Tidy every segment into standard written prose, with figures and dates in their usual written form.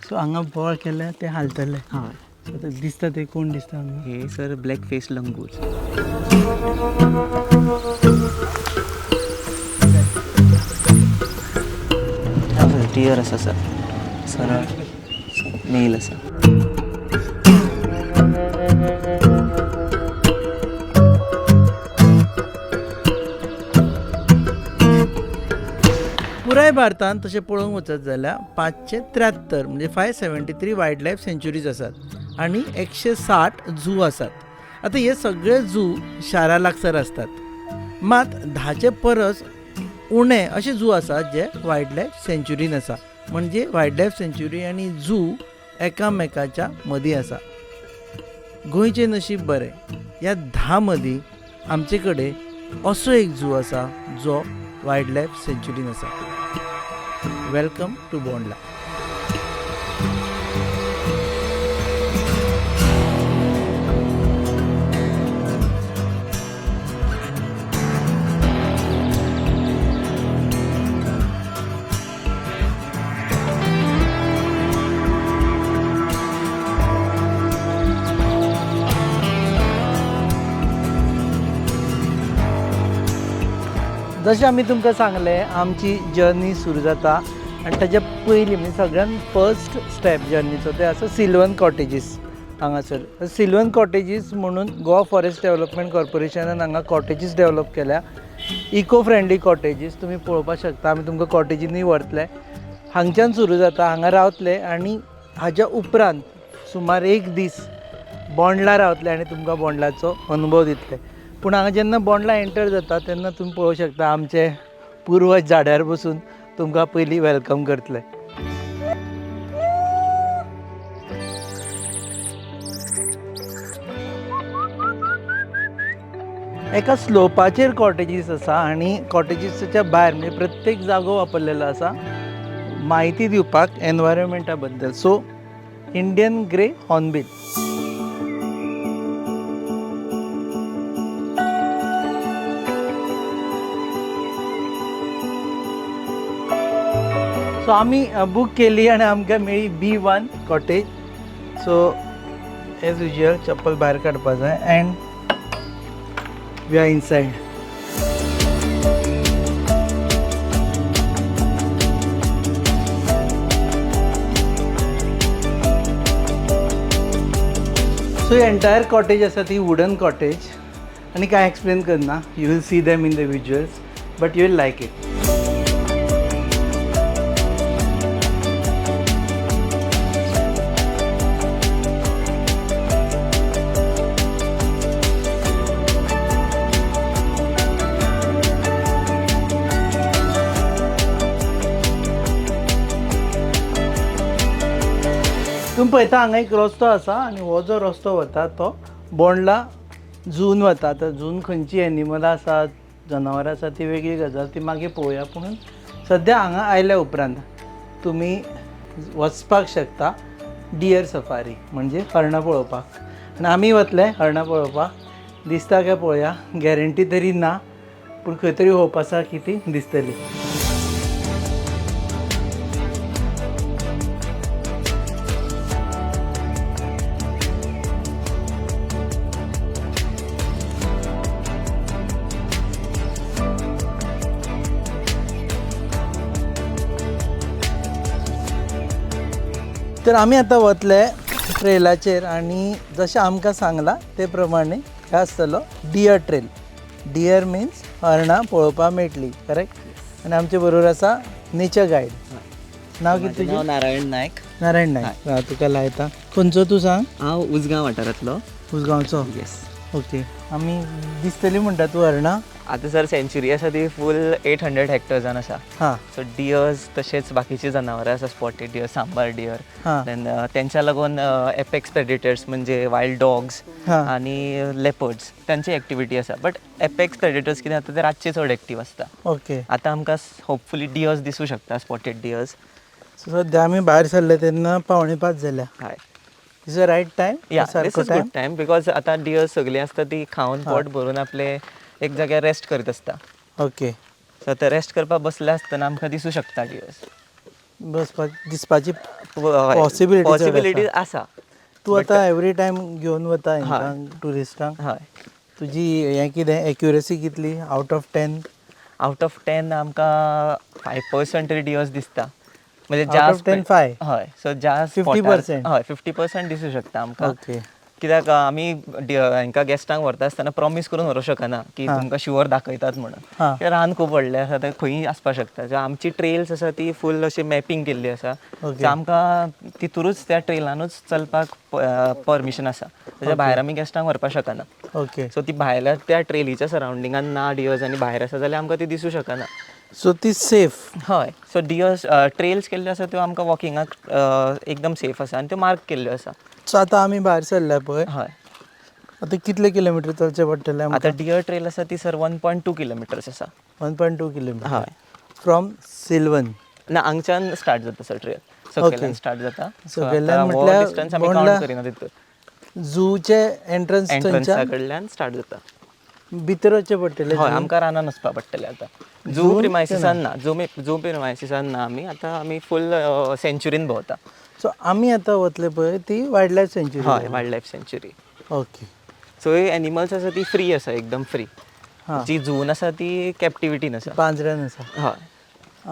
So हांगा ball केल्यार ते हालतले. हय. सो ते दिसता ते कोण दिसता हांगा? हे सर ब्लॅक फेस लंगूर. टियर आसा सर, सरळ नेल आसा. पुराय भारतांत तशें पळोवंक वचत जाल्यार 573 म्हणजे 573 वायल्ड लायफ सेंच्युरीज आसात आनी 160 झू आसात. आतां हे सगळे झू शारा लागसार असतात, मात 10चे परस उणे अशे झू आसात जे वायल्ड लायफ सेंच्युरीन आसा. म्हणजे वायल्ड लायफ सेंच्युरी आनी झू एकामेकाच्या मदीं आसा. गोंयचें नशीब बरें, ह्या 10 मदीं आमचे कडेन असो एक झू आसा जो वायल्ड लायफ सेंच्युरीन आसा. Welcome to Bondla. जशें आमी तुमकां सांगलें, आमची जर्नी सुरू जाता आनी ताच्या पयलीं म्हणजे सगळ्यान फर्स्ट स्टेप जर्नीचो ते आसा सिल्वन कॉटेजीस हांगासर. सिल्वन कॉटेजीस म्हणून गोवा फॉरेस्ट डेव्हलपमेंट कॉर्पोरेशनान हांगा कॉटेजीस डेव्हलप केल्या. इको फ्रेंडली कॉटेजीस तुमी पळोवपाक शकता. आमी तुमकां कॉटेजींनी व्हरतले, हांगच्यान सुरू जाता, हांगा रावतले आनी हाज्या उपरांत सुमार एक दीस बोंडला रावतले आनी तुमकां बोंडलाचो अनुभव दितले. पूण हांगा जेन्ना बोंडला एंटर जाता तेन्ना तुमी पळोवंक शकता आमचे पुर्वज झाडार बसून तुमकां पयलीं वेलकम करतले. एका स्लोपाचेर कॉटेजीस आसा आनी कॉटेजीसच्या भायर म्हणजे प्रत्येक जागो वापरलेलो आसा म्हायती दिवपाक एनवायरमेंटा बद्दल. So Indian grey hornbill. So आमी बूक केली आनी आमकां मेळ्ळी B1 cottage. So as usual चप्पल भायर काडपाक जाय and we are inside. So entire cottage आसा ती वुडन कॉटेज आनी कांय एक्सप्लेन करना. You will see them in the visuals but you will like it. तुम्ही पळयता हांगा एक रस्तो आसा आनी हो जो रस्तो वता तो बोंडला झून वता. तर झून खंयची एनिमलां आसात, जनावरां आसात ती वेगळी गजाल, ती मागीर पळोवया. पूण सद्या हांगा आयल्या उपरांत तुमी वचपाक शकता डियर सफारी म्हणजे हरणां पळोवपाक. आनी आमी वतले हरणां पळोवपाक. दिसता काय पळोवया, गॅरंटी तरी ना पूण खंय तरी होप आसा की ती दिसतली. तर आमी आतां वतले ट्रेलाचेर आनी जशें आमकां सांगलां ते प्रमाणे हें आसतलो डियर ट्रेल. डियर मिन्स हरणां पळोवपाक मेळटली, करेक्ट? आनी आमचे बरोबर आसा नेचर गायड. नांव कितें तुजें? नारायण नायक. नारायण नायक. तुका लायता. खंयचो तूं सांग? हांव उसगांव वाठारांतलो. उसगांवचो. येस. ओके. आमी दिसतली म्हणटा तूं हरणां. आतां सर सेंच्युरी आसा ती फूल 800 हेक्टर्सान आसा. हां. सो डियर्स तशेंच बाकीची जनावरां आसा, स्पॉटेड डियर, सांबार डियर. हां. देन तेंच्या लागून एपेक्स प्रेडेटर्स म्हणजे वायल्ड डॉग्स आनी लेपर्ड्स तांची एक्टिविटी आसा. बट एपेक्स प्रेडेटर्स कितें जाता ते रातचे चड एक्टीव आसता. ओके. आतां आमकां होपफुली डियर्स दिसूं शकता, स्पॉटेड डियर्स. सो सद्या आमी भायर सरले तेन्ना 4:45 जाल्या. हय. Is a right time? या this is good time because आतां डियर्स सगळीं आसता ती खावन पोट भरून आपले एक जाग्यार रेस्ट करीत आसता. ओके. सो आतां रेस्ट करपाक बसले आसतना आमकां दिसूं शकता डियर्स. बसपाक दिसपाची पॉसिबिलिटी आसा. तू आतां एवरी टायम घेवन वता हांकां टुरिस्टांक. हय. तुजी हें कितें एक्युरेसी कितली आउट ऑफ 10? आउट ऑफ 10 आमकां 5% तरी डियर्स दिसता. म्हणजे Out of 10 5? हय. सो ज्या 50%? हय 50% दिसूं शकता आमकां. ओके. कित्याक आमी हांकां गेस्टांक व्हरता आसतना प्रॉमीस करून व्हरूंक शकना की तुमकां शुअर दाखयतात म्हणून. हां. रान खूब व्हडलें आसा तें खंयी आसपाक शकता. सो आमची ट्रेल्स आसा ती फूल अशी मॅपींग केल्ली आसा. ओके. सो आमकां तितूरूच त्या ट्रेलानूच चलपाक परमिशन आसा. ताच्या भायर आमी गेस्टांक व्हरपाक शकना. ओके. सो ती भायल्या त्या ट्रेलीच्या सरावंडिंगान ना डियर्स आनी भायर आसा जाल्यार आमकां ती दिसूं शकना. सो ती सेफ? हय. सो डियर्स ट्रेल्स केल्ल्यो आसा त्यो आमकां वॉकिंगाक एकदम सेफ आसा आनी त्यो मार्क केल्ल्यो आसा. सो आतां आमी भायर सरल्या पळय, हय. आतां कितले किलोमिटर चलचें पडटलें आमकां? आतां डियर ट्रेल आसा ती सर 1.2 किलोमिटर्स आसा. 1.2 किलोमिटर हय. फ्रॉम सिल्वन? ना, हांगच्यान स्टार्ट जाता सर ट्रेल. सकयल्यान स्टार्ट जाता. सकयल्यान म्हटल्यार डिस्टन्स आमी बोंडला कावंट करिना तितूर. झूचे एंट्रन्स एंट्रन्सा थंयच्यान कडल्यान स्टार्ट जाता. भितर वचचें पडटलें? हय, आमकां रानान वचपाक पडटलें आतां. झू प्रिमायसिसान ना. झू प्रिमायसिसान ना आमी. आतां आमी फूल सेंच्युरीन भोंवता. सो आमी आतां वतले पळय ती वायल्ड लायफ सँच्युरी? हय, वायल्ड लायफ सँच्युरी. ओके. सो ही एनिमल्स आसा ती फ्री आसा, एकदम फ्री. हां. जी झून आसा ती कॅप्टिविटीन आसा. पांजऱ्यान आसा. हय.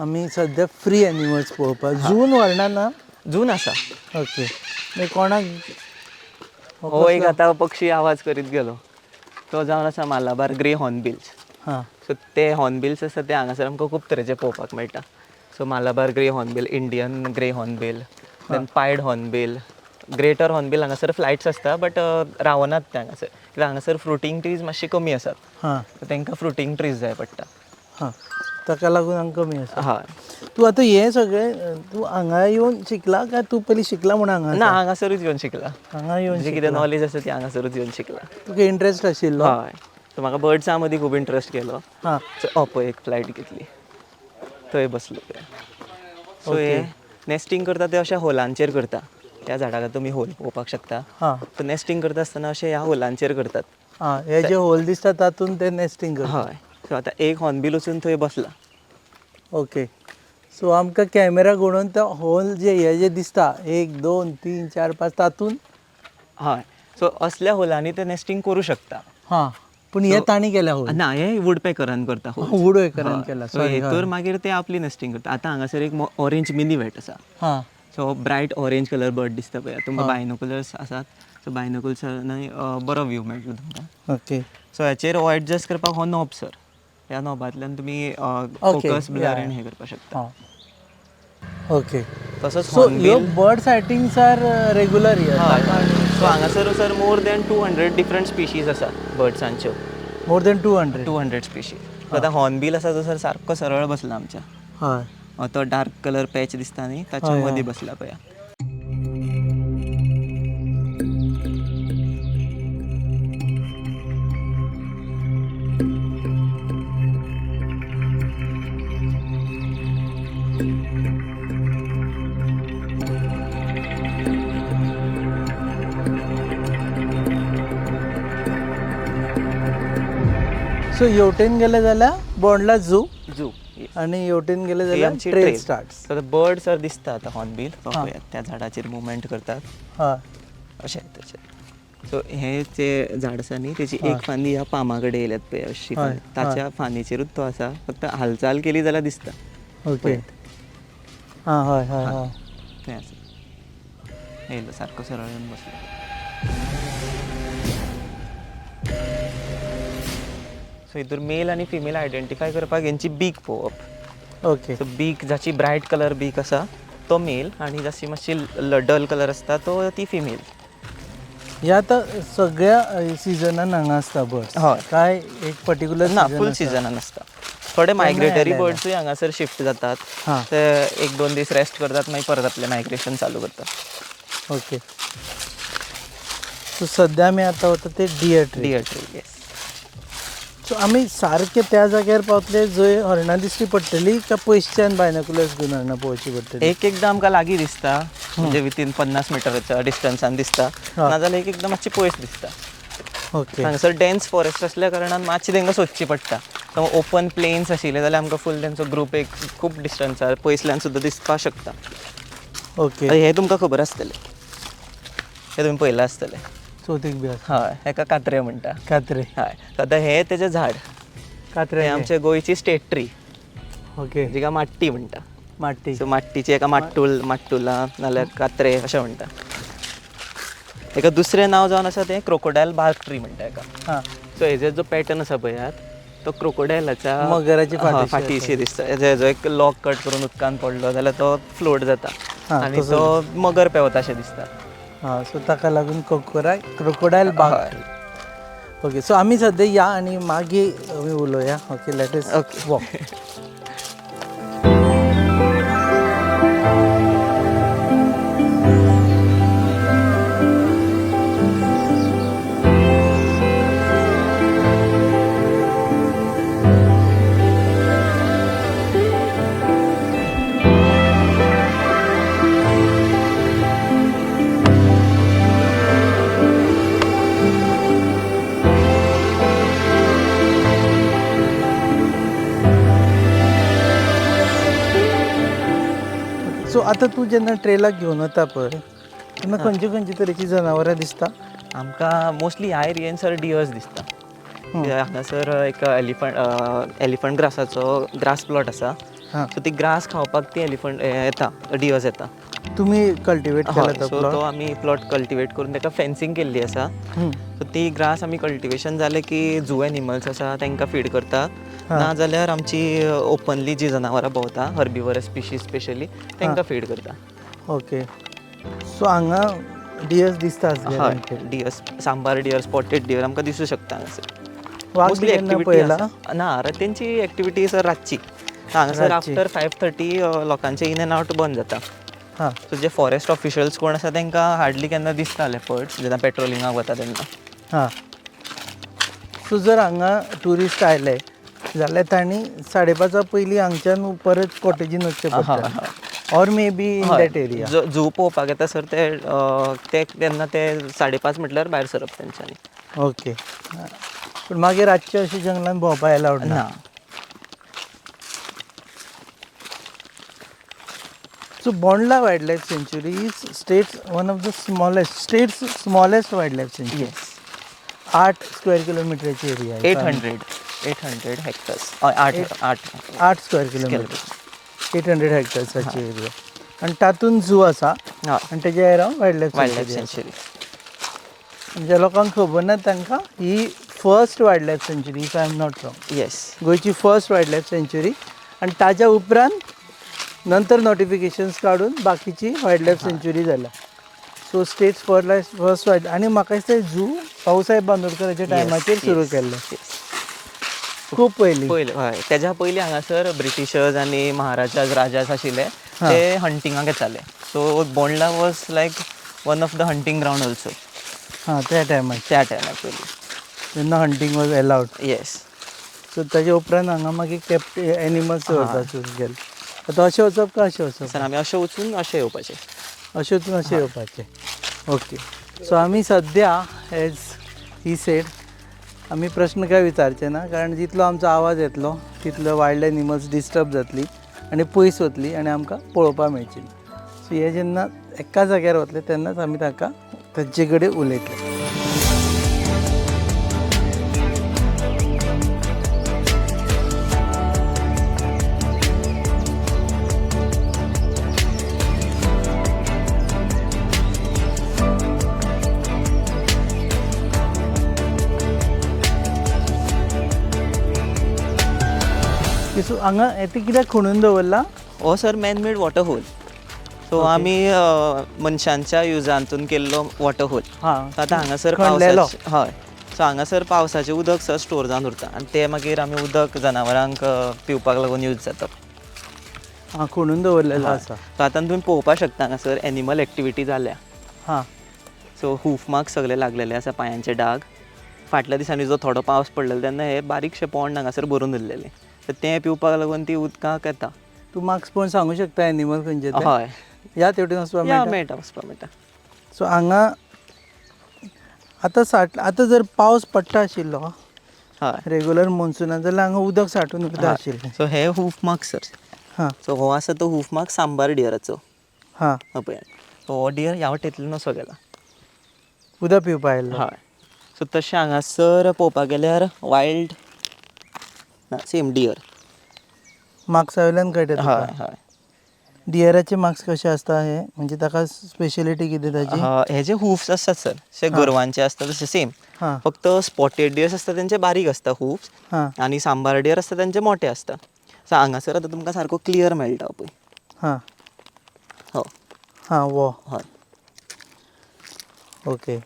आमी सद्या फ्री एनिमल्स पळोवपाक झून व्हरना ना? झून आसा. ओके. मागीर कोणाक हो एक आतां पक्षी आवाज करीत गेलो तो जावन आसा मालाबार ग्रे हॉर्नबिल्स. हां. सो ते हॉर्नबिल्स आसा ते हांगासर आमकां खूब तरेचे पळोवपाक मेळटा. So Malabar grey hornbill, Indian grey hornbill, then pied hornbill, greater hornbill. हांगासर फ्लायट्स आसता बट रावनात ते हांगासर, कित्याक हांगासर फ्रुटींग ट्रीज मातशी कमी आसात. हां. सो तांकां फ्रुटींग ट्रीज जाय पडटा. हां. ताका लागून हांगा कमी आसा. हय. तूं आतां हें सगळें तूं हांगा येवन शिकला काय तूं पयलीं शिकला म्हूण हांगा? ना, हांगासरूच येवन शिकला. हांगा येवन म्हणजे कितें नॉलेज आसा ती हांगासरूच येवन शिकला. तुका इंट्रस्ट आशिल्लो? हय. सो म्हाका बर्ड्सां मदीं खूब इंट्रस्ट केलो. हां. सो पळय एक फ्लायट घेतली, थंय बसलो पळय. सो हे नेस्टींग करता ते अशा होलांचेर करता. त्या झाडाक तुमी होल पळोवपाक शकता. हां. सो नेस्टींग करता आसतना अशे ह्या होलांचेर करतात. हां. हे जे होल दिसता तातूंत ते नेस्टींग करता. हय. सो आतां एक हॉर्नबील वचून थंय बसला. ओके. सो आमकां कॅमेरा घडोवन तो होल जे दिसता 1 2 3 4 5 तातूंत? हय. सो असल्या होलांनी ते नेस्टींग करूं शकता. हां. पूण हे ताणी केल्या होल? ना, हे वूडपेकरान करता. वूडपेकरान केला. सो हेतूर मागीर ते आपली नेस्टींग करता. आतां हांगासर एक ऑरेंज मिनी वेट आसा. हां. So Brite orange colour bird दिसता पळय. तुमकां बायनोकुलर्स आसात. सो बायनोकुलर्सांनी बरो व्यू मेळटलो तुमकां. ओके. सो हाचेर हो एडजस्ट करपाक हो नॉब सर. ह्या नॉबांतल्यान तुमी फोकस ब्लर हे करपाक शकता. हां. ओके. तसोच सो ह्यो bird sightings are regular here? So हांगासर sir more than 200 different species आसा बर्ड्सांच्यो. More than 200? 200 स्पिशीज. सो आतां हॉर्नबील आसा तो सर सारको सरळ बसला आमच्या. हय. तो डार्क कलर पॅच दिसता न्ही ताच्या मदीं बसला पळया. सो हेवटेन गेले जाल्यार बोंडला झू झू. आनी हेवटेन गेले जाल्यार trail starts. So bird sir दिसता आतां हॉर्नबील पळयात त्या झाडाचेर मुवमेंट करतात. हय. अशें तशें. सो हे जे झाड आसा न्ही तेची एक फांदी ह्या पामा कडेन येयल्यात पळय अशी. ताच्या फांदीचेरूच तो आसा. फक्त हालचाल केली जाल्यार दिसता. ओके. हां. हय हय हय. थंय आसा. येयलो सारको सरळ येवन बसलो. सो हितूर मेल आनी फिमेल आयडेंटिफाय करपाक हेंची बीक पळोवप. ओके. सो बीक जाची ब्रायट कलर बीक आसा तो मेल आनी जाची मातशी डल कलर आसता तो ती फिमेल. हे आतां सगळ्या सिजनान हांगा आसता बर्ड्स? हय. काय एक पर्टिक्युलर ना, फूल सिजनान आसता. थोडे मायग्रेटरी बर्ड्सूय हांगासर शिफ्ट जातात. हां. ते 1-2 दीस रेस्ट करतात मागीर परत आपलें मायग्रेशन चालू करतात. ओके. सो सद्या आमी आतां वता ते deer tree. Deer tree. Yes. So आमी सारके त्या जाग्यार पावतले जंय हरणां दिसची पडटली काय पयसच्यान बायनोकुलर्स घेवन हरणां पळोवची पडटली? एकदां आमकां लागीं दिसता, म्हणजे विथीन 50 मिटराच्या डिस्टन्सान दिसता. नाजाल्यार एकदां मातशी पयस दिसता. ओके. हांगासर डेन्स फॉरेस्ट आसल्या कारणान मातशी तांकां सोदची पडटा. ओपन प्लेन्स आशिल्ले जाल्यार आमकां फूल तेंचो ग्रूप एक खूब डिस्टन्सार पयसल्यान सुद्दां दिसपाक शकता. ओके. हे तुमकां खबर आसतलें, हे तुमी पळयलां आसतलें. चवथीक बी आसा. हय, हेका कात्रे म्हणटा. कात्रे. हय, आतां हे तेजें झाड, कात्रे हे आमचे गोंयची स्टेट ट्री, ओके. जिका माट्टी म्हणटा. माटी. सो माट्टीची एका माट्टुला नाल्यार कात्रे अशें म्हणटा. एका दुसरें नांव जावन आसा तें क्रोकोडायल बार्क ट्री म्हणटा हेका. हां. सो हेजो जो पॅटर्न आसा पळयात तो क्रोकोडायलाच्या मगराची फाटी फाटीशी दिसता. हेजो एक लॉक कट करून उदकान पडलो जाल्यार तो फ्लोट जाता हां, आनी तो मगर पेंवता अशें दिसता. हां, सो ताका लागून क्रोकोडायल बाग. ओके. सो आमी सद्या या आनी मागीर आमी उलोवया. Okay, let us okay. Walk. So आतां तूं जेन्ना ट्रेलाक घेवन वता पळय तेन्ना खंयची खंयची तरेची जनावरां दिसता? आमकां मोस्टली आयर येनसर डियर्स दिसता. हांगासर एक एलिफंट ग्रासाचो ग्रास प्लॉट आसा. हां. सो ती ग्रास खावपाक ती एलिफंट येता, डियर्स येता. तुमी कल्टिवेट केला तो सो प्लॉट? तो आमी प्लॉट कल्टिवेट करून ताका फेन्सिंग केल्ली आसा. सो ती ग्रास आमी कल्टिवेशन जालें की झू एनिमल्स आसा तांकां फीड करता, ना जाल्यार आमची ओपनली जी जनावरां भोंवता हर्बिवरस स्पिशीज स्पेशली तांकां फीड करता. ओके. सो हांगा डियर्स दिसता. हय, deers, sambar deer, spotted deer आमकां दिसूं शकता हांगासर. वाघ मोस्टली केन्ना एक्टिविटी पळयला? ना, तेंची एक्टिविटी सर रातची. हांगासर आफ्टर 5:30 लोकांचे इन एंड आउट बंद जाता. हां. सो जे फॉरेस्ट ऑफिशल्स कोण आसा तांकां हार्डली केन्ना दिसता लेपर्ड्स जेन्ना पेट्रोलिंगाक वता तेन्ना. हां. सो जर हांगा ट्युरिस्ट आयले जाल्यार तांणी 5:30 पयलीं हांगच्यान परत कॉटेजीन वचचें पडटा. Or maybe in that area एरिया. झू पळोवपाक येता सर ते तेन्ना ते 5:30 म्हटल्यार भायर सरप तेंच्यांनी. ओके. पूण मागीर रातचे अशें जंगलान भोंवपाक एलावड ना. ना. So Bondla Wildlife Sanctuary is one of the smallest wildlife sanctuary. Yes. 8 square किलोमीटरची एरिया आहे. 800 हेक्टर्स. 8 square kilometre. 800 हेक्टर्साची एरिया. आणि तातूंत झू आसा आणि तेच्या एरावंड वायल्ड लायफ सँच्युरी. ज्या लोकांक खबर ना तांकां ही फर्स्ट वायल्ड लायफ सँच्युरी if I am not wrong. Yes. गोंयची फर्स्ट वायल्ड लायफ सँच्युरी आणि ताच्या उपरांत नंतर नोटिफिकेशन्स काढून बाकीची वायल्ड लायफ सँच्युरी जाल्या. So states first wild. आनी म्हाका दिसता झू भाऊसाहेब बांदोडकराच्या टायमाचेर सुरू केल्ले. खूब पयलीं. हय, तेज्या पयलीं हांगासर ब्रिटिशर्स आनी महाराजाज राजाज आशिल्ले ते हंटिंगाक येताले. So Bondla was like one of the hunting ground also. हां, त्या टायमार पयलीं जेन्ना hunting was allowed. Yes. So ताच्या उपरांत हांगा मागीर एनिमल्स दवरपाक सुरू केलें. आतां अशें वचप काय अशें वचप? सर आमी अशें वचून अशें येवपाचें. अशें वचून अशें येवपाचें. ओके. सो आमी सद्या एज ही सेड आमी प्रश्न काय विचारचे ना, कारण जितलो आमचो आवाज येतलो तितलो वायल्ड एनिमल्स डिस्टर्ब जातली आनी पयस वतली आनी आमकां पळोवपाक मेळची ना. सो हे जेन्ना एका जाग्यार वतले तेन्नाच आमी ताका तांचे कडेन उलयतले. सो हांगा येते कित्याक खणून दवरला? हो sir man made water hole. So आमी मनशांच्या युजांतून केल्लो वॉटर होल. आतां हांगासर पावसाचें. हय. सो हांगासर पावसाचें उदक सर स्टोर जावन उरता आनी ते मागीर आमी उदक जनावरांक पिवपाक लागून यूज जाता. हां, खणून दवरलेलो आसा. सो आतां तुमी पळोवपाक शकता हांगासर एनिमल एक्टिविटी जाल्या. हां. सो हूफ मार्क्स सगळे लागलेले आसा, पांयांचे डाग. फाटल्या दिसांनी जो थोडो पावस पडलेलो तेन्ना हे बारीकशे पोंड हांगासर भरून उरलेले. तर ते पिवपाक लागून ती उदकाक येता. तूं मार्क्स पळोवन सांगूं शकता एनिमल खंयचे ते? हय. ह्या तेवटेन वचपाक मेळटा, वचपाक मेळटा. सो हांगा आतां जर पावस पडटा आशिल्लो हय रेग्युलर मोन्सुनान जाल्यार हांगा उदक साठून उरता आशिल्लें. सो हे हूफ मार्क सर. हां सो हो आसा तो हूफ मार्क सांबार डियराचो. हां पळय हो डियर ह्या वाटेंतल्यान असो गेला. उदक पिवपा आयल्लो. हय सो तशें हांगासर पळोवपाक गेल्यार वायल्ड सेम डियर. मार्क्सा वयल्यान कळटा तुका. हय हय डियराचे मार्क्स कशे आसता हे म्हणजे ताका स्पेशलिटी कितें ताची? हे जे हुफ्स आसतात सर अशे गोरवांचे आसता तशे सेम. हां फक्त स्पॉटेड डियर्स आसता तेंचे बारीक आसता हुफ्स हां आनी सांबार डियर आसता तेंचे मोठे आसता. सो हांगासर आतां तुमकां सारको क्लियर मेळटा पळय. हां हो हां वो हय ओके.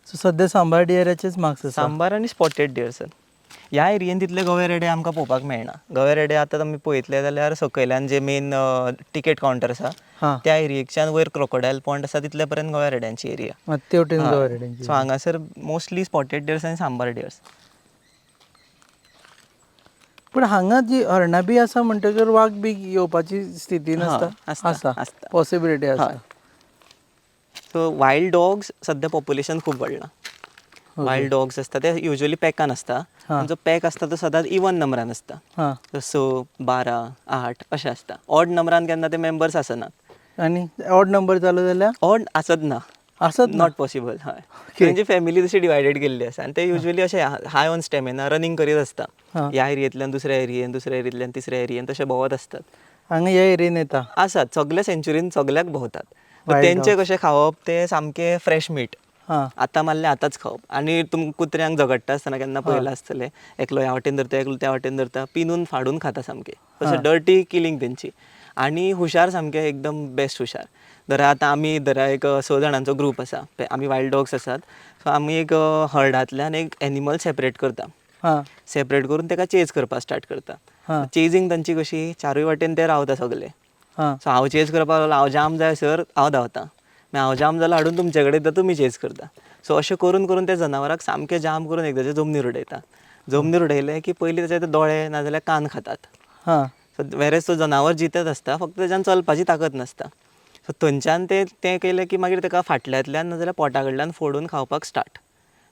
सो सद्या सांबार डियराचेच मार्क्स आसा. सांबार आनी स्पॉटेड डियर सर. ह्या एरियेन तितले गवे रेडे आमकां पळोवपाक मेळना. गवे रेडे आतां आमी पळयतले जाल्यार सकयल्यान जे मेन टिकेट कावंटर आसा हां त्या एरियेच्यान वयर क्रोकोडायल पॉयंट आसा तितले पर्यंत गवे रेड्यांची एरिया. मात ते वटेन गवे रेड्यांची. सो हांगासर मोस्टली स्पॉटेड डियर्स आनी सांबार डियर्स. पूण हांगा जी हरणां बी आसा म्हणटकर वाग बी येवपाची स्थिती नासता? आसता, आसता. पॉसिबिलिटी आसा. हय. सो वायल्ड डॉग्स सद्या पॉप्युलेशन खूब वाडलां. वायल्ड डॉग्स आसता ते युजली पॅकान आसता. जो पॅक आसता तो सदांच इवन नंबरान आसता. हां 6, 12, 8 अशें आसता. ऑड नंबरान केन्ना ते मेंबर्स आसनात. आनी ऑड नंबर जालो जाल्यार ऑड आसत ना. आसत ना? Not possible. हय तेंची फॅमिली तशी डिवायडेड केल्ली आसा आनी ते युजली अशे हाय ऑन स्टॅमिना रनिंग करीत आसता. हां. ह्या एरियेंतल्यान दुसऱ्या एरियेन, दुसऱ्या एरियेंतल्यान तिसऱ्या एरियेन तशे भोंवत आसतात. हांगा ह्या एरियेन येता. आसात सगल्या सेंच्युरीन सगल्याक भोंवतात. Wild तेंचे कशें खावप ते सामकें फ्रेश मीट. हां आतां मारलें आतांच खावप. आनी तुमकां कुत्र्यांक झगडटा आसतना केन्ना पळयलां आसतलें एकलो ह्या वाटेन धरता एकलो त्या वाटेन धरता पिनून फाडून खाता सामकें. तशें डर्टी किलिंग तेंची. आनी हुशार सामकें एकदम बेस्ट हुशार. धरा आतां आमी धरा एक 6 जाणांचो ग्रूप आसा. आमी वायल्ड डॉग्स आसात. सो आमी एक हर्डांतल्यान एक एनिमल सेपरेट करता. हां सेपरेट करून तेका चेज करपाक स्टार्ट करता. हां चेजिंग तांची कशी चारूय वाटेन ते रावता सगळे. हां सो हांव चेज करपाक लागलो हांव जाम जाय सर हांव धांवतां. मागीर हांव जाम जालो हाडून तुमचे कडेन येता तुमी चेज करता. सो अशें करून करून ते जनावराक सामकें जाम करून एकदांचे जमनीर उडयता. जमनीर उडयले की पयलीं तेचे ते दोळे नाजाल्यार कान खातात. हां सो वेरेज तो जनावर जितत आसता फक्त तेच्यान चलपाची ताकत नासता. सो थंयच्यान तें केलें की मागीर तेका फाटल्यांतल्यान नाजाल्यार पोटा कडल्यान फोडून खावपाक स्टार्ट.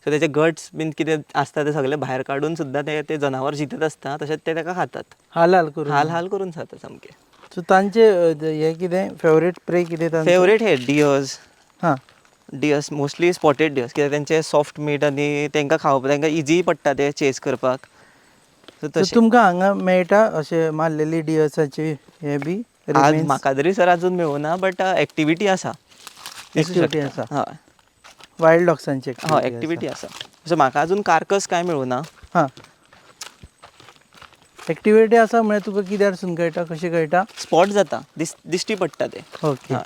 सो तेचे गट्स बीन कितें आसता ते सगळे भायर काडून सुद्दां ते जनावर जितत आसता तशेंच ते तेका खातात. हाल करून. हाल करून खाता सामकें. सो तांचे हे कितें फेवरेट प्रे कितें तांचो? फेवरेट हे डियर्स. हां डियर्स मोस्टली स्पॉटेड डियर्स कित्याक तेंचे सॉफ्ट मीट आनी तेंकां खावप तेंकां इजी पडटा ते चेज करपाक. सो सो तशें तुमकां हांगा मेळटा अशें मारलेली डियर्साचे हे बी आज remains? म्हाका तरी सर अजून मेळूना बट एक्टिविटी आसा. Activity आसा. हय वायल्ड डॉग्सांची हय एक्टिविटी आसा. सो म्हाका अजून कार्कस कांय मेळूना. हां एक्टिविटी आसा म्हळ्यार तुका कित्यारसून कळटा कशें कळटा? स्पॉट जाता दिश्टी पडटा ते. ओके. हय.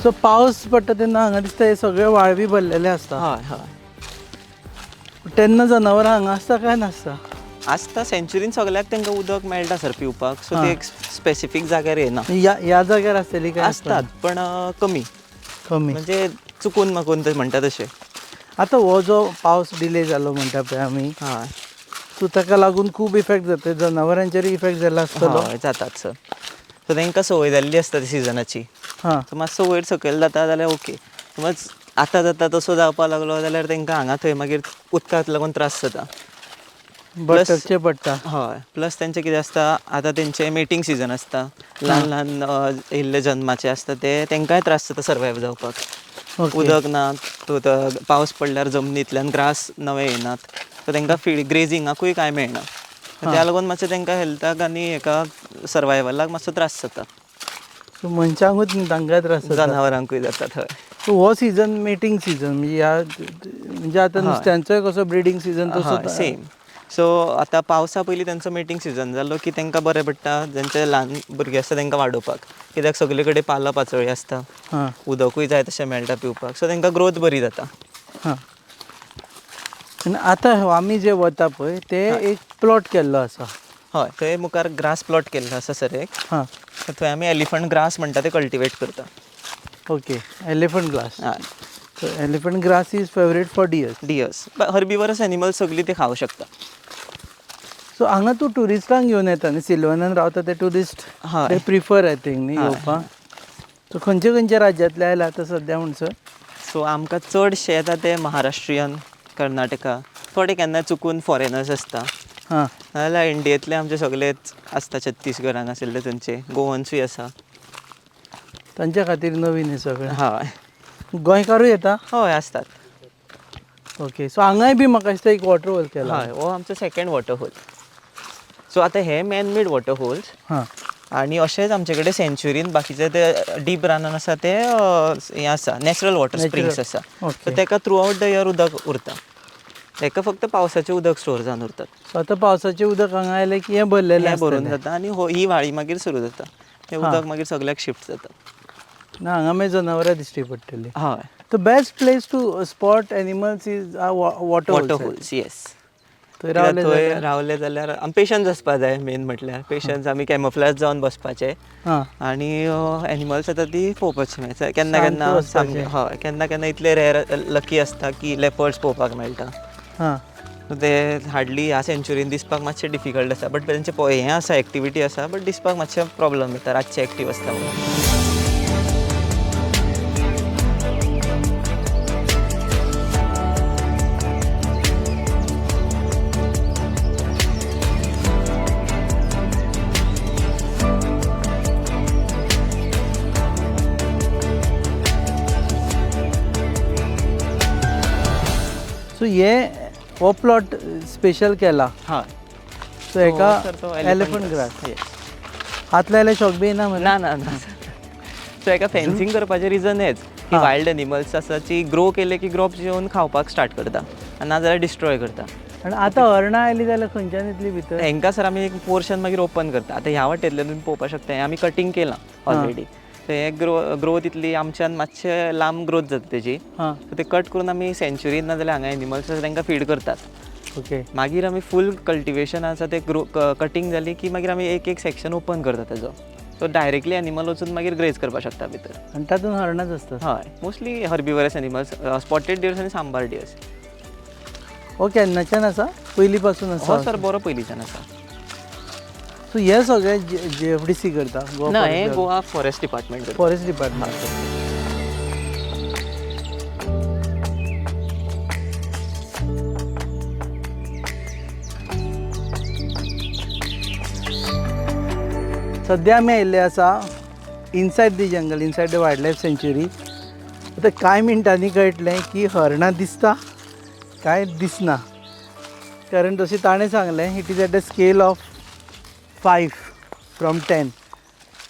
सो पावस पडटा तेन्ना हांगा दिसता हे सगळे वाळवी भरलेले आसता. हय हय तेन्ना जनावरां हांगा आसता काय नासता? आसता सेंच्युरीन सगल्याक तेंकां उदक मेळटा सर पिवपाक. सो ते एक स्पेसिफीक जाग्यार येना. ह्या जाग्यार आसतली काय? आसतात पण कमी कमी. म्हणजे चुकून माकून ते म्हणटा तशें. आतां हो जो पावस डिले जालो म्हणटा पळय आमी हय सो ताका लागून खूब इफेक्ट जाता जनावरांचेर इफेक्ट जाला आसतलो. हय जातात सर. सो तेंकां संवय जाल्ली आसता ती सिजनाची. हां सो मातसो वयर सकयल जाता जाल्यार ओके. समज आतां जाता तसो जावपाक लागलो जाल्यार तेंकां हांगा थंय मागीर उदकाक लागून त्रास जाता. भटकचें पडटा. हय प्लस तेंचें कितें आसता आतां तेंचें मेटींग सिजन आसता. ल्हान ल्हान येयल्ले जल्माचे आसता ते तेंकांय त्रास जाता सर्वायव जावपाक. ओके. उदक ना, तो पावस पडल्यार जमनींतल्यान ग्रास नवे येनात, सो तांकां फीड ग्रेजिंगाकूय कांय मेळना. त्या लागून मातशें तांकां हेल्थाक आनी हेका सर्वायवलाक मातसो त्रास जाता. सो मनशांकूच न्ही तांकां त्रास जाता. जनावरांकूय जातात. हय. सो हो सीझन मेटींग सीझन म्हणजे आतां नुस्त्यांचोय कसो ब्रिडींग सीझन तसो हय सेम. सो आतां पावसा पयलीं तेंचो मेटींग सीझन जालो की तांकां बरें पडटा जेंचे ल्हान भुरगे आसता तांकां वाडोवपाक, कित्याक सगळे कडेन पालो पाचोळी आसता, हां उदकूय जाय तशें मेळटा पिवपाक, सो तांकां ग्रोथ बरी जाता. हां. आनी आतां आमी जे वता पळय ते एक प्लॉट केल्लो आसा. हय, थंय मुखार ग्रास प्लॉट केल्लो आसा सर एक. हां थंय आमी एलिफंट ग्रास म्हणटा ते कल्टिवेट करता. ओके. Elephant grass. हय. So elephant grass is favourite for deers. Deers herbivorous animals सगळीं ती खावं शकता. सो हांगा तूं ट्युरिस्टांक घेवन येता न्ही, सिल्वनान रावता ते ट्युरिस्ट हय. ते प्रिफर आय थिंक न्ही येवपाक. सो खंयचे खंयचे राज्यांतले आयला आतां सद्या म्हणसर? सो आमकां चडशे येता ते महाराष्ट्रीयन, कर्नाटका, थोडे केन्ना चुकून फॉरेनर्स आसता. हां नाजाल्यार इंडियेंतले आमचे सगळेच आसता, छत्तीसगड हांगा आशिल्ले थंयचे, गोवन्सूय आसा. तांच्या खातीर नवीन हें सगळें. हय. गोंयकारूय येता? हय आसतात. ओके. सो हांगाय बी म्हाका दिसता एक वॉटरहोल केला. हय, हो आमचो सेकंड वॉटरहोल. सो आतां हे मॅन मेड वॉटरहोल्स हां आनी अशेंच आमचे कडेन सेंच्युरीन बाकीचे ते डीप रानान आसा ते हें आसा, नॅचरल वॉटर स्प्रिंग्स आसा. ओके. सो ताका थ्रू आउट द इयर उदक उरता. ताका फक्त पावसाचें उदक स्टोर जावन उरतात. सो आतां पावसाचें उदक हांगा आयलें की हें भरलेलें हें भरून आसतलें. जाता आनी ही व्हाळी मागीर सुरू जाता. हें उदक मागीर सगळ्याक शिफ्ट जाता. ना हांगा मागीर जनावरां दिश्टी पडटलीं. हय. The best place to spot animals is waterholes yes. थंय रावले थंय जाल्यार? रावले जाल्यार आमी पेशन्स आसपा जाय मेन म्हटल्यार. पेशन्स आमी कॅमोफ्लेज जावन बसपाचें हां आनी एनिमल्स येता ती पळोवपाची मेळटा. केन्ना केन्ना शांत बसपाचें. सामकें हय, केन्ना केन्ना इतले रेअर लकी आसता की लेपर्ड्स पळोवपाक मेळटा. हां सो ते हार्डली ह्या सेंच्युरीन दिसपाक मातशें डिफिकल्ट आसा, बट तेंचे हें आसा, एक्टिविटी आसा, बट दिसपाक मातशें प्रॉब्लम येता रातचे एक्टीव आसता म्हणून. सो हो प्लॉट स्पेशल केला. हय. सो हेका सर तो एलिफंट ग्रास. येस. हात लायल्यार शॉक बी येना मरे? ना ना ना. सो हेका फेन्सिंग करपाचें रिजन हेच की वायल्ड एनिमल्स आसा ती ग्रो केले की क्रॉप्स येवन खावपाक स्टार्ट करता आनी नाजाल्यार डिस्ट्रॉय करता. आनी आतां हरणां आयलीं जाल्यार खंयच्यान येतलीं भितर? हेंकां सर आमी एक पोर्शन मागीर ओपन करता. आतां ह्या वाटेंतल्यान तुमी पळोवपाक शकता, हें आमी कटींग केलां ऑलरेडी. सो हे ग्रोथ इतली आमच्यान मातशें लांब ग्रोथ जाता तेजी. हां सो ते कट करून आमी सेंच्युरीन नाजाल्यार हांगा एनिमल्स आसा तांकां फीड करतात. ओके. मागीर आमी फूल कल्टिवेशन आसा ते कटींग जाली की मागीर आमी एक एक सेक्शन ओपन करता तेजो. सो डायरेक्टली एनिमल वचून मागीर ग्रेज करपाक शकता भितर. आनी तातूंत हरणांच आसतात? हय, mostly herbivorous animals, spotted dears आनी सांबार डियर्स. हो केन्नाच्यान आसा? पयलीं पासून आसा? हो सर बरो पयलींच्यान आसा. सो हे सगळे JFDC करता? ना, हें गोवा फॉरेस्ट डिपार्टमेंट करता. Forest department. सद्या आमी आयिल्ले आसा inside the jungle, inside the wild life sanctuary. आतां कांय मिनटांनी कळटलें की हरणां दिसता काय दिसना, कारण तशें ताणें सांगलें it is at the scale of 5 from 10.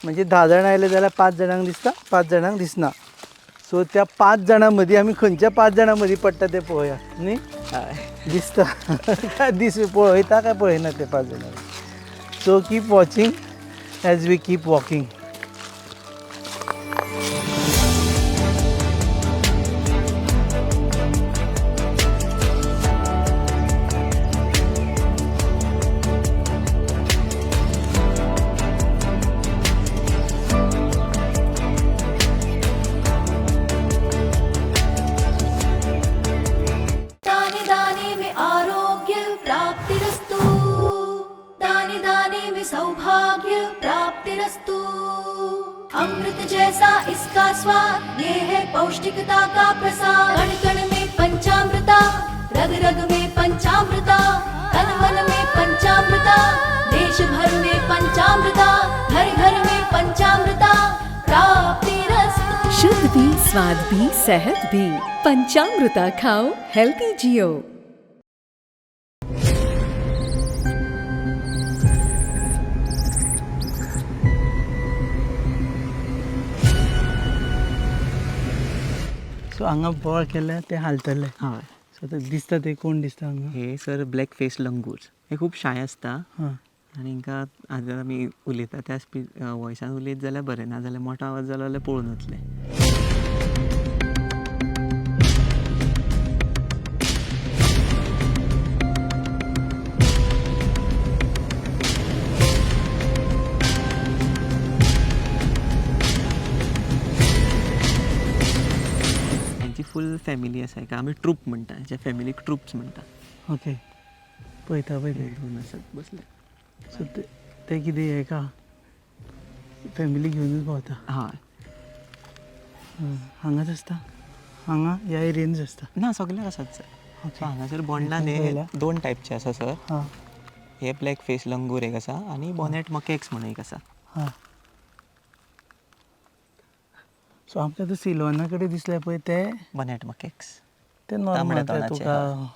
म्हणजे 10 जाणां आयले जाल्यार 5 जाणांक दिसता, 5 जाणांक दिसना. सो त्या 5 जाणां मदीं आमी खंयच्या 5 जाणां मदीं पडटा तें पळोवया न्ही. दिसता काय पळयता काय पळयना ते 5 जाणां. So keep watching as we keep walking. सौभाग्य प्राप्तिरस्तु। अमृत जैसा इसका स्वाद, ये है पौष्टिकता का प्रसाद। कण कण में पंचामृता, रग रग में पंचामृता, तन मन में पंचामृता, देश भर में पंचामृता, घर घर में पंचामृता प्राप्तिरस्तु। शुद्ध बीज स्वाद भी सेहत भी। पंचामृता खाओ, हेल्थी जियो। सो हांगा बॉल केल्यार ते हालतले. हय. सो ते दिसता ते कोण दिसता हांगा? हे सर ब्लॅक फेस लंगूर. हे खूब शाय आसता हां. आनी हिंकां आतां आमी उलयता त्या वॉयसान उलयत जाल्यार बरें, ना जाल्यार मोठो आवाज जालो जाल्यार पळोवन वतले. त्यांची फूल फॅमिली आसा, हेका आमी ट्रूप म्हणटा, जे फॅमिलीक ट्रुप्स म्हणटा. ओके. पळयता पळयता. दोन आसात बसले. सो ते कितें हे का फॅमिली घेवनूच भोंवता? हय. हांगाच आसता? हांगा ह्या एरियेनूच आसता? ना, सगळ्याक आसात सर. सो हांगासर बोंडलान हे दोन टायपचे आसा सर. हां हे ब्लॅक फेस लंगूर एक आसा आनी बॉनेट मकेक्स म्हणून एक आसा. हां. सो आमकां ते सिल्वना कडेन दिसले पळय ते बॉनेट मकेक्स ते नॉर्मल तांबड्या ते तोंडाचे, तुका.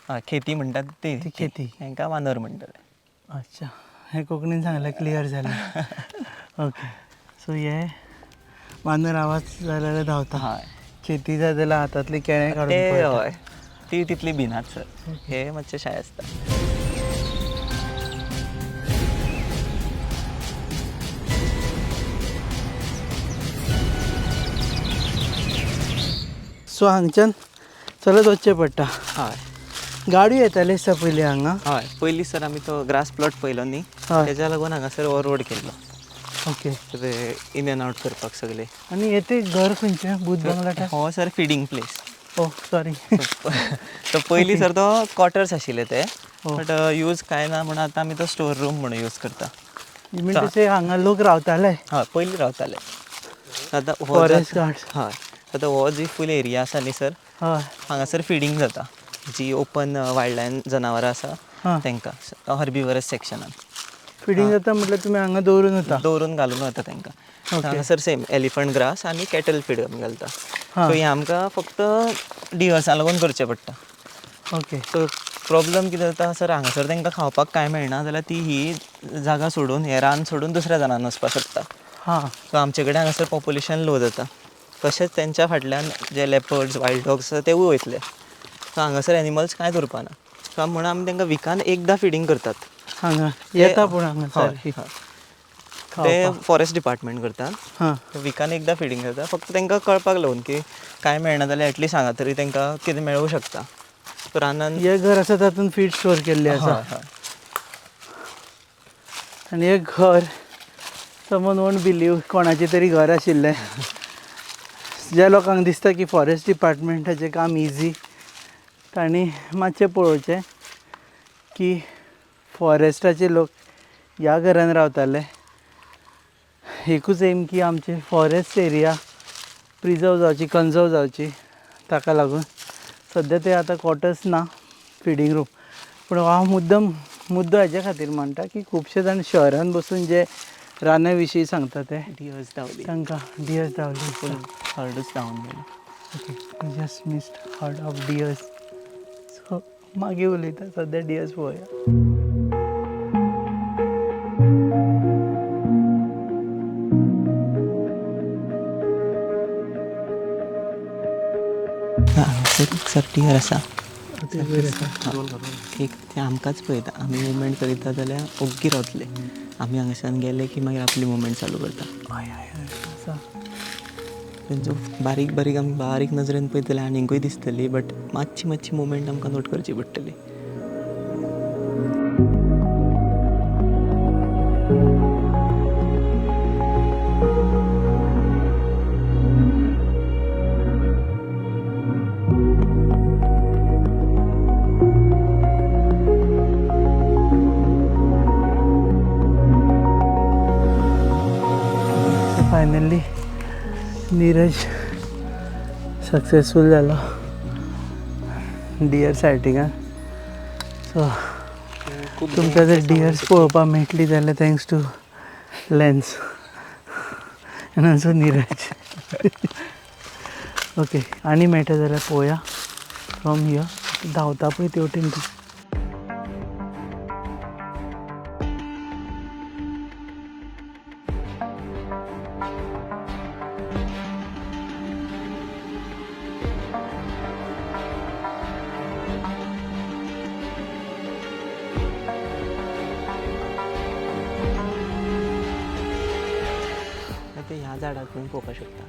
हय, खेती म्हणटात ती खेती. हांकां वानर म्हणटाले. अच्छा, हे कोंकणीन सांगल्यार क्लियर जालें. ओके. सो हे वानर आवाज जाल्यार धांवता. हय. खेती जाय जाल्यार हातांतली केळे काडून ते पळयता. हय, ती तितली भिनात सर. हे मातशे शाय आसता. सो हांगच्यान चलत वचचें पडटा. हय. गाडयो येताले दिसता पयलीं हांगा. हय, पयलीं सर आमी तो ग्रास प्लॉट पयलो न्ही, हय. तेज्या लागून हांगासर हो रोड केल्लो. ओके. ते इन एंड आउट करपाक सगळे. आनी हे ते घर खंयचें बुध बंगलाटा? हो सर फिडींग प्लेस. ओ सॉरी. तो पयलीं सर तो क्वॉर्टर्स आशिल्ले ते, हो. बट यूज काय ना म्हणून आतां आमी तो स्टोर रूम म्हणून यूज करता. म्हणजे ते हांगा लोक रावताले? हय, पयलीं रावताले. आतां हो फॉरेस्ट गार्ड्स. हय, आतां हो जी फूल एरिया आसा न्ही सर, हय. हांगासर फिडींग जाता. जी ओपन वायल्ड लायफ जनावरां आसा हां. तांकां हर्बिवरस सेक्शनान फिडींग जाता म्हटल्यार तुमी हांगा दवरून वता? दवरून घालून वता तांकां. ओके. हांगासर सेम एलिफंट ग्रास आनी कॅटल फीड आमी घालता. हां. सो हें आमकां फक्त डियर्सां लागून करचें पडटा. ओके. सो प्रॉब्लम कितें जाता सर, हांगासर तांकां खावपाक कांय मेळना जाल्यार ती ही जागा सोडून, हें रान सोडून दुसऱ्या रानान वचपाक शकता. हां. सो आमचे कडेन हांगासर पॉप्युलेशन लो जाता. तशेंच तेंच्या फाटल्यान जे लेपर्ड्स, वायल्ड डॉग्स आसा तेवूय वयतले. सो हांगासर एनिमल्स कांय उरपाना. सो म्हणून आमी तांकां विकान एकदां फिडींग करतात. हांगा येता पूण हांगा हय, सारकी हय. ते फॉरेस्ट डिपार्टमेंट करतात. हां. विकान एकदां फिडींग करता. फक्त तांकां कळपाक लागून की कांय मेळना जाल्यार एटलीस्ट हांगा तरी तांकां कितें मेळूं शकता. सो रानान हे घर आसा तातूंत फीड स्टोर केल्ली आसा. हय, हय. आनी हे घर समवन वोंट बिलीव कोणाचें तरी घर आशिल्लें. ज्या लोकांक दिसता की फॉरेस्ट डिपार्टमेंटाचें काम इजी, तांणी मातशें पळोवचें की फॉरेस्टाचे लोक ह्या घरान रावताले. एकूच एम की आमचे फॉरेस्ट एरिया प्रिजर्व जावची, कन्जर्व जावची. ताका लागून सद्या ते आतां क्वॉर्टर्स ना, फिडींग रूम. पूण हांव मुद्दो हेच्या खातीर मानता की खुबशे जाण शहरान बसून जे राना विशीं सांगता ते डियर्स धांवली, तांकां डियर्स धांवली. फूल हर्डूच धांवन गेले. Okay. Just missed heard of dears. So मागीर उलयता, सद्या डियर्स पळोवया. सर डियर आसा. ते बरें आसा. एक ते आमकांच पळयता. आमी मुवमेंट करीता जाल्यार ओग्गी रावतले. आमी हांगाच्यान गेले की मागीर आपली मुवमेंट चालू करता. हय हय हय आसा. तेंचो बारीक बारीक आमी बारीक नजरेन पळयत जाल्यार आनीकूय दिसतली, बट मातशी मुवमेंट आमकां नोट करची पडटली. फायनली नीरज सक्सेसफूल जालो डियर सायटिंगान. सो तुमकां जर डियर्स पळोवपाक मेळटली जाल्यार thanks to lens and also Neeraj. Okay आनी मेळटा जाल्यार पळोवया फ्रॉम हियर धांवता पळय ते वटेन ती ते ह्या झाडाक तुम्ही पळोवपाक शकता.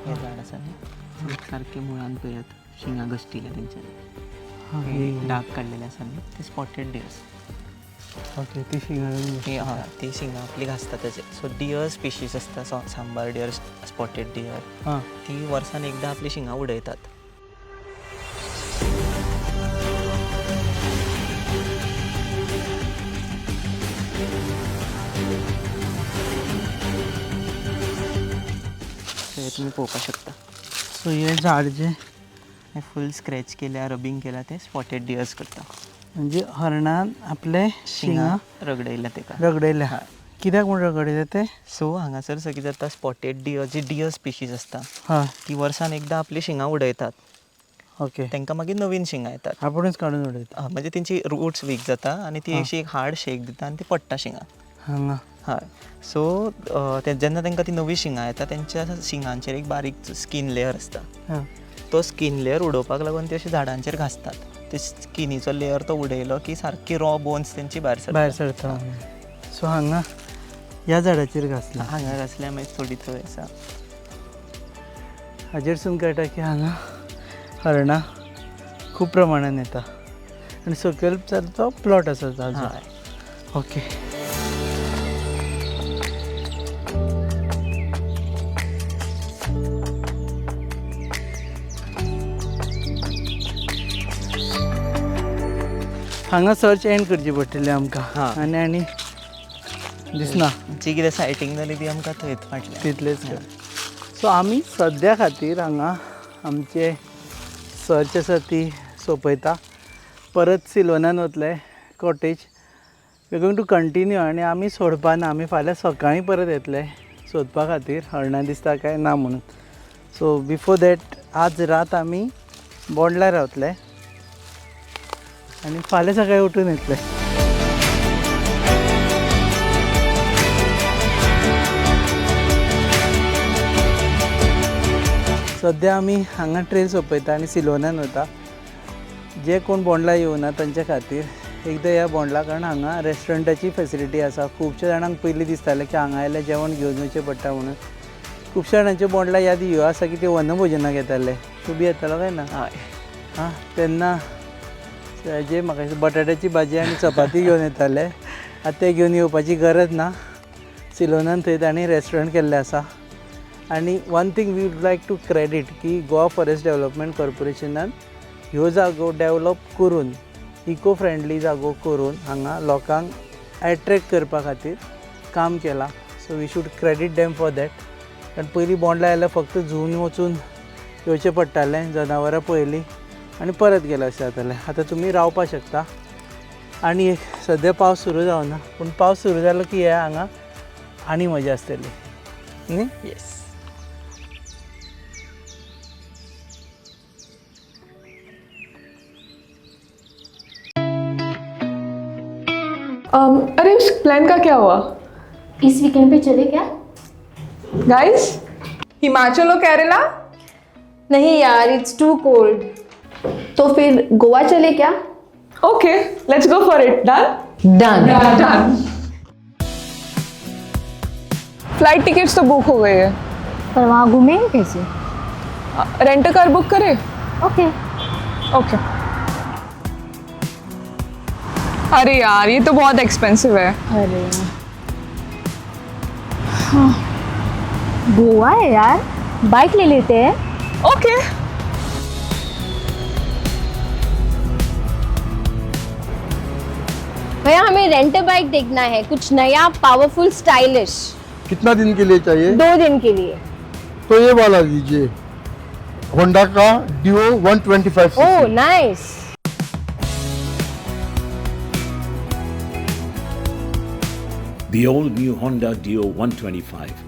हे झाड आसा न्ही सारके मुळान पळयात शिंगा घश्टिल्या तेंच्यानी डाग काडलेले आसा न्ही ते स्पॉटेड डियर्स. ओके ती शिंगा हे हय ती शिंगा आपली घासता तेजे. सो डियर स्पिशीज आसता सांबार डियर स्पॉटेड डियर हां ती वर्सान एकदां आपली शिंगा उडयतात. सो हे तुमी पळोवपाक शकता. सो हे झाड जे हे फूल स्क्रॅच केल्या रबिंग केल्या ते स्पॉटेड डियर्स करता. म्हणजे हरणान आपले शिंगा शिंगा रगडयल्या तेका. रगडयल्या कित्याक म्हूण रगडयले ते सो हांगासर सगळी जाता स्पॉटेड डियर जी डियर स्पिशीज आसता हय ती वर्सान एकदां आपली शिंगा उडयतात. ओके तांकां मागीर नवीन शिंगा येतात. आपुणूच काडून उडयता म्हणजे तेंची रूट्स वीक जाता आनी ती अशी एक हार्ड शेक दिता आनी ती पडटा शिंगा. हांगा हय सो जेन्ना तांकां ती नवी शिंगा येता तेंच्या शिंगांचेर एक बारीक स्कीन लेयर आसता. हां तो स्कीन लेयर उडोवपाक लागून ती अशी झाडांचेर घासतात. ते स्किनीचो लेयर तो उडयलो की सारकी रॉ बोन्स तेंची भायर सरता सो हांगा ह्या झाडाचेर घासला हांगा घासल्यार मागीर थोडी थंय आसा. हाजेरसून कळटा की हांगा हरणां खूब प्रमाणान येता आनी सकयल तो प्लॉट आसा ताजो. हय ओके हांगा सर्च एंड करची पडटली आमकां हां. आनी दिसना जी कितें सायटींग जाली ती आमकां थंयच फाटल्यान. तितलेच सो आमी सद्या खातीर हांगा आमचे सर्च आसा ती सोंपयता. परत सिलोनान वतले cottage we going to continue आनी आमी सोडपाना. आमी फाल्यां सकाळीं परत येतले सोदपा खातीर हरणां दिसता काय ना म्हणून. सो बिफोर दॅट आज रात आमी बोंडला रावतले आनी फाल्यां सकाळीं उठून येतले. सद्या आमी हांगा ट्रेन सोंपयता आनी सिलोनान वता. जे कोण बोंडला येवना तांच्या खातीर एकदां ह्या बोंडला कारण हांगा रेस्टॉरंटाची फेसिलिटी आसा. खुबशे जाणांक पयलीं दिसतालें की हांगा आयल्यार जेवण घेवन येवचें पडटा म्हणून. खुबशे जाणांच्या बोंडला यादी ह्यो आसा की ते वनभोजनाक येताले. तूं बी येतालो काय ना? हय हां तेन्ना जे म्हाका बटाट्याची भाजी आनी चपाती घेवन येताले. आतां ते घेवन येवपाची गरज ना. सिलोनान थंय तांणी रेस्टॉरंट केल्लें आसा. आनी one thing we would like to credit की गोवा फॉरेस्ट डेवलपमेंट कॉर्पोरेशनान ह्यो जागो डेवलप करून इको फ्रेंडली जागो करून हांगा लोकांक एट्रॅक्ट करपा खातीर काम केलां. So we should credit them for that. कारण पयलीं बोंडला आयल्यार फक्त झून वचून येवचें पडटालें जनावरां पळयलीं आनी परत गेलें अशें जातालें. आतां तुमी रावपाक शकता. आनी एक सद्या पावस सुरू जावना पूण पावस सुरू जालो की हे हांगा आनी मजा आसतली न्ही. येस अरे उस प्लान का क्या हुआ इस वीकेंड पे चले क्या? गाइस? हिमाचल और केरला? नहीं यार इट्स टू कोल्ड. तो फिर गोवा चले क्या? Okay let's go for it. Done done. Done. Flight tickets तो बुक हो गई है. पर वहाँ घूमेंगे कैसे? रेंट कार बुक करे. ओके. ओके. अरे यार ये तो बहुत एक्सपेंसिव है. अरे हाँ. गोवा है यार, बाइक ले लेते हैं. ओके. भैया हमें रेंट बाइक देखना है, कुछ नया पावरफुल स्टाइलिश. कितना दिन के लिए चाहिए? 2 दिन के लिए. तो ये वाला लीजिए, होंडा का Dio 125 oh CC. Nice. The all-new Honda Dio 125.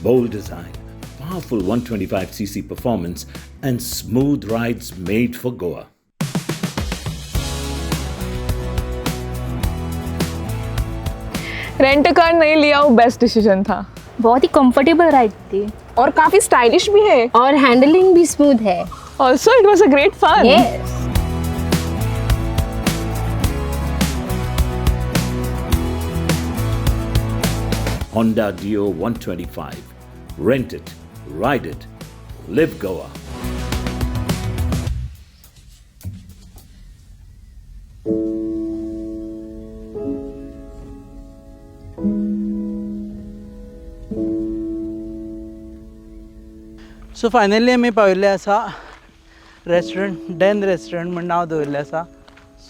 Bold design, powerful 125cc performance and smooth rides made for Goa. Rent car नहीं लिया वो बेस्ट डिसीजन था बहुत ही कंफर्टेबल राइड थी और काफ़ी स्टाइलिश भी है और हैंडलिंग भी स्मूथ है। Also it was a great fun yes Honda Dio 125. Rent it, ride it, live Goa. So finally आमी पाविल्ले आसा रेस्टॉरंट डॅन रेस्टॉरंट म्हण नांव दवरिल्लें आसा.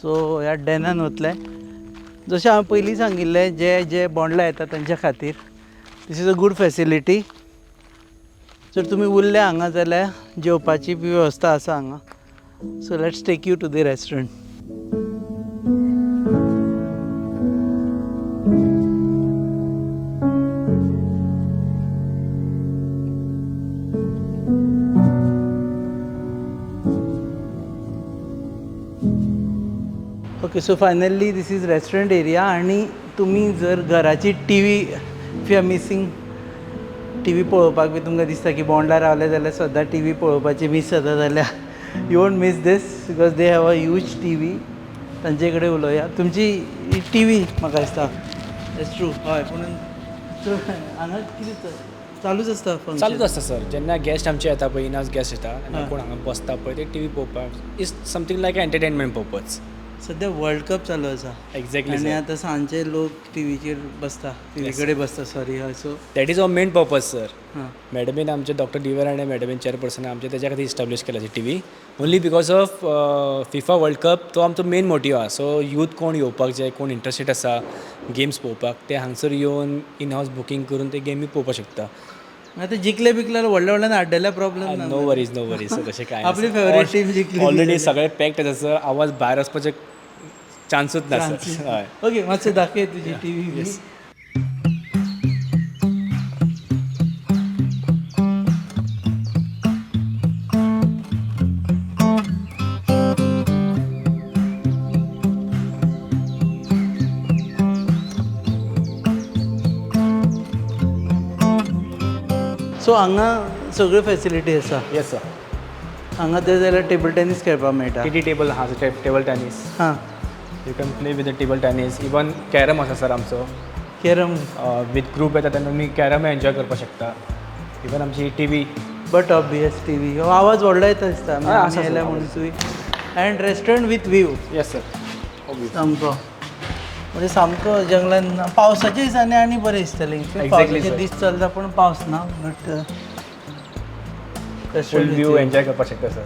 सो ह्या डॅनान वतले. जशें हांवें पयलीं सांगिल्लें जे बोंडला येता तांच्या खातीर this is a good facility. जर तुमी उरले हांगा जाल्यार जेवपाची बी वेवस्था आसा हांगा. So let's take you to the restaurant. Okay so finally this is restaurant area. आणि तुमी जर घराची T V if you are missing T V पळोवपाक बी तुमकां दिसता की बोंडला रावले जाल्यार सद्दां टी व्ही पळोवपाची मीस जाता जाल्यार you won't miss this because they have a huge T V. तांचे कडेन उलोवया. तुमची टी व्ही म्हाका दिसता इट्स ट्रू हय पूण हांगा कितें चालूच आसता फंक्शन. चालूच आसता सर. जेन्ना गेस्ट आमचे येता पळय इनाज गेस्ट येता आनी कोण हांगा बसता पळय ते टी व्ही पळोवपाक is something like entertainment purpose. सध्या वर्ल्ड कप चालू आसा एक्झॅक्टली आनी आतां सांजचे लोक टीव्हीचेर बसता टी व्ही कडेन बसता सॉरी हय. So that is our main purpose sir. हां मॅडमीन आमचे डॉक्टर डिवर आनी मॅडमीन चेअरपर्सन आमचे त्याच्या खातीर इस्टाब्लीश केला T V only because of FIFA world cup तो आमचो मेन मोटीव आहा. सो यूथ कोण येवपाक जाय कोण इंट्रस्टेड आसा गेम्स पळोवपाक ते हांगसर येवन इन हावस बुकींग करून ते गेमी पळोवपाक शकता. आतां जिखले बिकल्यार व्हडल्या व्हडल्यान हाडलेल्या problem no worries no worries sir तशें काय आपली फेवरेट टीम जिखली ऑलरेडी सगळे पॅक्ड आसा सर. आवाज भायर वचपाचे चान्सूच ना सर. हय ओके मातसो दाखय तुजी टी व्ही. सो हांगा सगळ्यो फॅसिलिटी आसा. Yes sir. हांगा ते जाल्यार टेबल टेनीस खेळपाक मेळटा. टी टेबल आहा टेबल टेनीस. हां you can play with the table tennis. Even carrom आसा सर आमचो. कॅरम विथ ग्रूप येता तेन्ना तुमी कॅरमूय एन्जॉय करपाक शकता. इवन आमची T V butt obvious T V हो आवाज व्हडलो येता दिसता आसा आमी येयल्या म्हणून तुवें. End restaurant with view yes sir. सामको म्हणजे सामको जंगलान पावसाच्या दिसांनी आनी बरें दिसतलें. पावसाचे sir. दीस चलता पूण पावस ना बट फूल व्यू एन्जॉय करपाक शकता सर.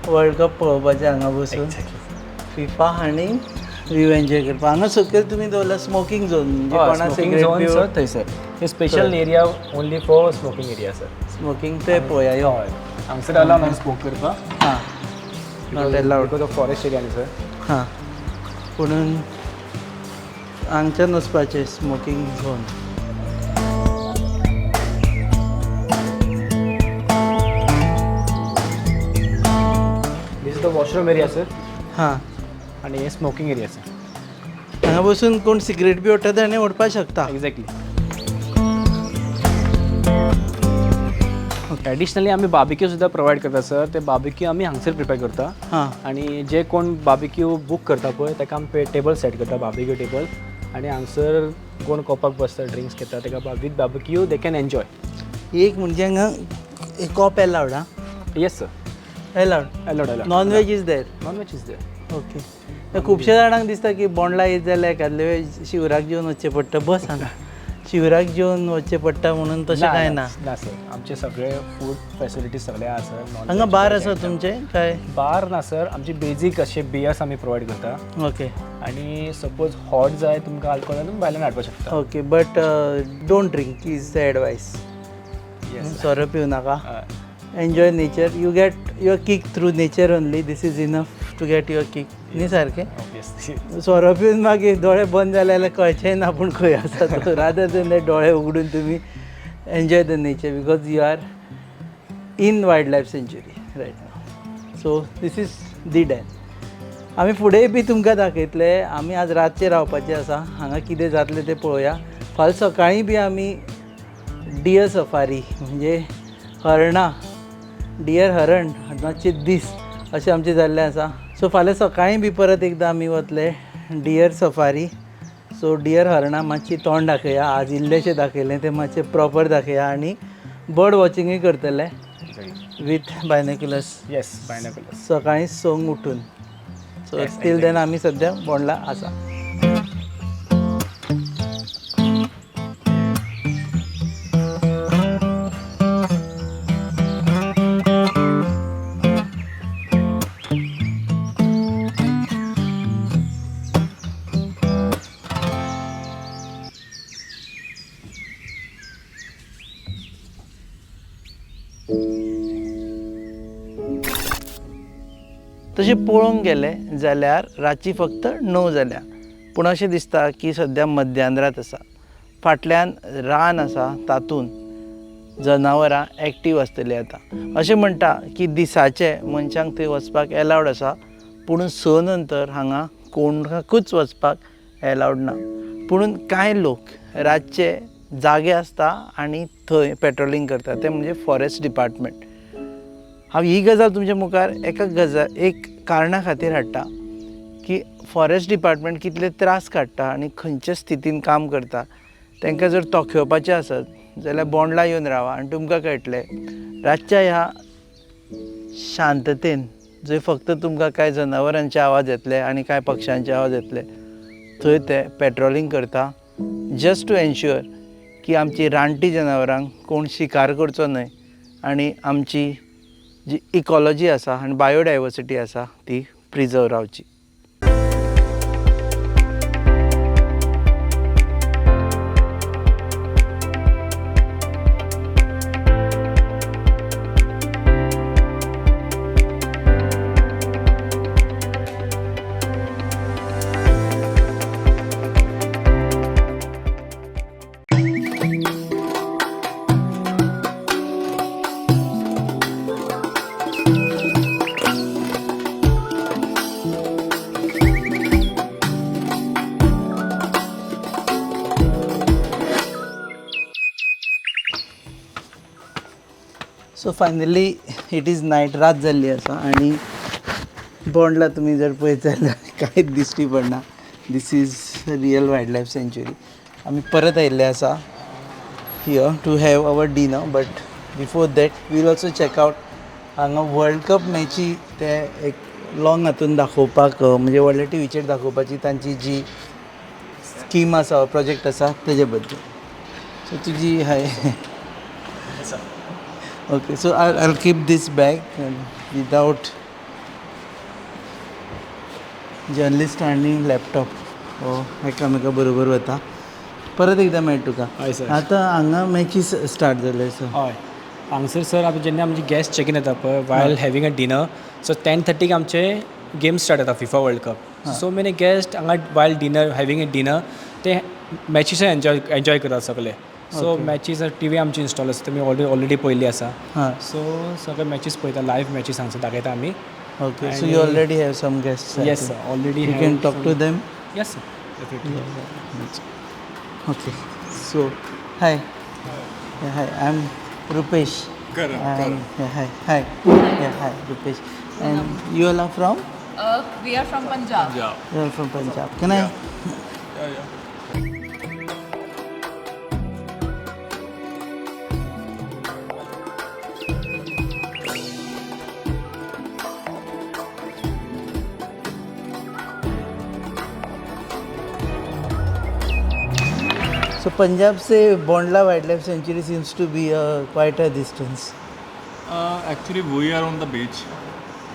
वर्ल्ड कप पळोवपाचें हांगा बसून फिफा आनी व्यू एन्जॉय करपाक. हांगा सकयल तुमी दवरला स्मोकिंग झोन म्हणजे कोणा सिगरेट सर थंयसर हे special area only for smoking area sir. Smoking ते पळोवया यो. हय हांगसर अलाव ना स्मोक करपाक. हां not allowed. Because of forest area न्ही सर. हां पुणून हांगच्यान वचपाचें smoking zone. This is the washroom area sir. हां आणि हे स्मोकिंग एरिया सर. हांगा बसून कोण सिगरेट बी ओडटा आनी ओडपाक शकता. एक्झॅक्टली. एडिशनली आमी बार्बिक्यू सुद्दां प्रोवायड करता सर. ते बार्बिक्यू आमी हांगसर प्रिपेर करता. हां आणि जे कोण बार्बिक्यू बूक करता पळय ताका आमी टेबल सेट करता बार्बिक्यू टेबल. आणि हांगसर कोण कोपाक बसता ड्रिंक्स घेता ताका with barbecue they can enjoy. एक म्हणजे हांगा एक कॉप अलाउड हां. Yes sir. Allowed allowed non veg is there. Non veg is there. Okay. खुबशे जाणांक दिसता की बोंडला येत जाल्यार एकादले वेळ शिवराक जेवन वचचें पडटा. बस हांगा शिवराक जेवन वचचें पडटा म्हणून तशें कांय ना. ना सर. आमचे सगळे फूड फॅसिलिटीज सगळे आसा सर. हांगा बार आसा तुमचे काय? बार ना सर. आमची बेजीक अशे बियर्स आमी प्रोवायड करता. ओके. आणि सपोज हॉट जाय तुमकां अल्कोहोल तुमी भायल्यान हाडपाक शकता. Okay but don't drink is the advice. सोरो पिवं नाका. Enjoy nature. You get your kick through nature only. This is enough to get your kick. न्ही सारकें. सोरो पिवन मागीर दोळे बंद जाले जाल्यार कळचेंय ना पूण खंय आसा तो. रादर दॅन डोळे उगडून तुमी enjoy the nature because you are in wildlife sanctuary right now. So this is the den. आमी फुडेंय बी तुमकां दाखयतले. आमी आज रातचे रावपाचे आसा. हांगा कितें जातलें तें पळोवया. फाल्यां सकाळीं बी आमी डियर सफारी म्हणजे हरणां डियर हरणाचे दीस अशें आमचें जाल्लें आसा. सो फाल्यां सकाळीं बी परत एकदां आमी वतले डियर सफारी. सो डियर हरणां मातशी तोंड दाखया. आज इल्लेशें दाखयलें तें मातशें प्रॉपर दाखया आनी बर्ड वॉचिंगूय करतले वीथ बायनॅक्युलर्स. येस बायनॅक्युलर्स. सकाळीं संक उठून. सो स्टील देन आमी सद्या बोंडला आसा. तशें पळोवंक गेलें जाल्यार रातची फक्त 9 जाल्या. पूण अशें दिसता की सद्या मध्यानरात आसा. फाटल्यान रान आसा तातूंत जनावरां एक्टीव आसतलीं आतां. अशें म्हणटा की दिसाचे मनशांक थंय वचपाक एलावड आसा पूण 6 नंतर हांगा कोणाकूच वचपाक एलावड ना. पूण कांय लोक रातचे जागे आसता आनी थंय पेट्रोलिंग करता. तें म्हणजे फॉरेस्ट डिपार्टमेंट. हांव ही गजाल तुमच्या मुखार एक कारणा खातीर हाडटा की फॉरेस्ट डिपार्टमेंट कितले त्रास काडटा आनी खंयच्या स्थितीन काम करता. तांकां जर तोखेवपाचें आसत जाल्यार बोंडला येवन रावा आनी तुमकां कळटलें रातच्या ह्या शांततेन जंय फक्त तुमकां कांय जनावरांचे आवाज येतले आनी कांय पक्ष्यांचे आवाज येतले थंय ते पेट्रोलिंग करता जस्ट टू एन्श्युअर की आमची रानटी जनावरांक कोण शिकार करचो न्हय आनी आमची जी इकॉलॉजी आसा आनी बायोडायवर्सिटी आसा ती प्रिजर्व रावची. So finally it is night. रात जाल्ली आसा आनी बोंडला तुमी जर पळयत जाल्यार कांयच दिश्टी पडना. This is real wildlife sanctuary. आमी परत आयिल्ले आसा here to have our dinner. But before that will also check out हांगा वर्ल्ड कप मॅची ते एक लॉंग हातून दाखोवपाक म्हणजे व्हडल्या टिवीचेर दाखोवपाची तांची जी स्कीम आसा प्रोजेक्ट आसा तेजे बद्दल. सो तुजी हाय okay. So I'll keep this bag without journalist आनी लॅपटॉप एकामेका बरोबर वता. परत एकदां मेळटा तुका. हय सर. आतां हांगा मॅचीस स्टार्ट जाले. सो हय हांगसर सर आतां जेन्ना आमची गॅस्ट चॅक इन येता पळय while having a dinner so 10:30 आमचे गेम्स स्टार्ट जाता FIFA world cup. So many guests हांगा while dinner having a dinner ते मॅचीस एन्जॉय करतात सगळे. सो मॅचीस टी आमची इन्स्टॉल आसा तुमी ऑलरेडी पयली आसा. सो सगळे मॅचीस पळयता लायव्ह मॅचीस हांगसर दाखयता आमी. Okay. So you already have some guest. Yes sir already you can talk to them. Yes sir okay. So hi hi I am Rupesh. Hi Rupesh. And you all are from? We are from Punjab. You are from Punjab. Can I? So Punjab से Bondla wildlife sanctuary seems to be quite a distance. Actually we are on the beach.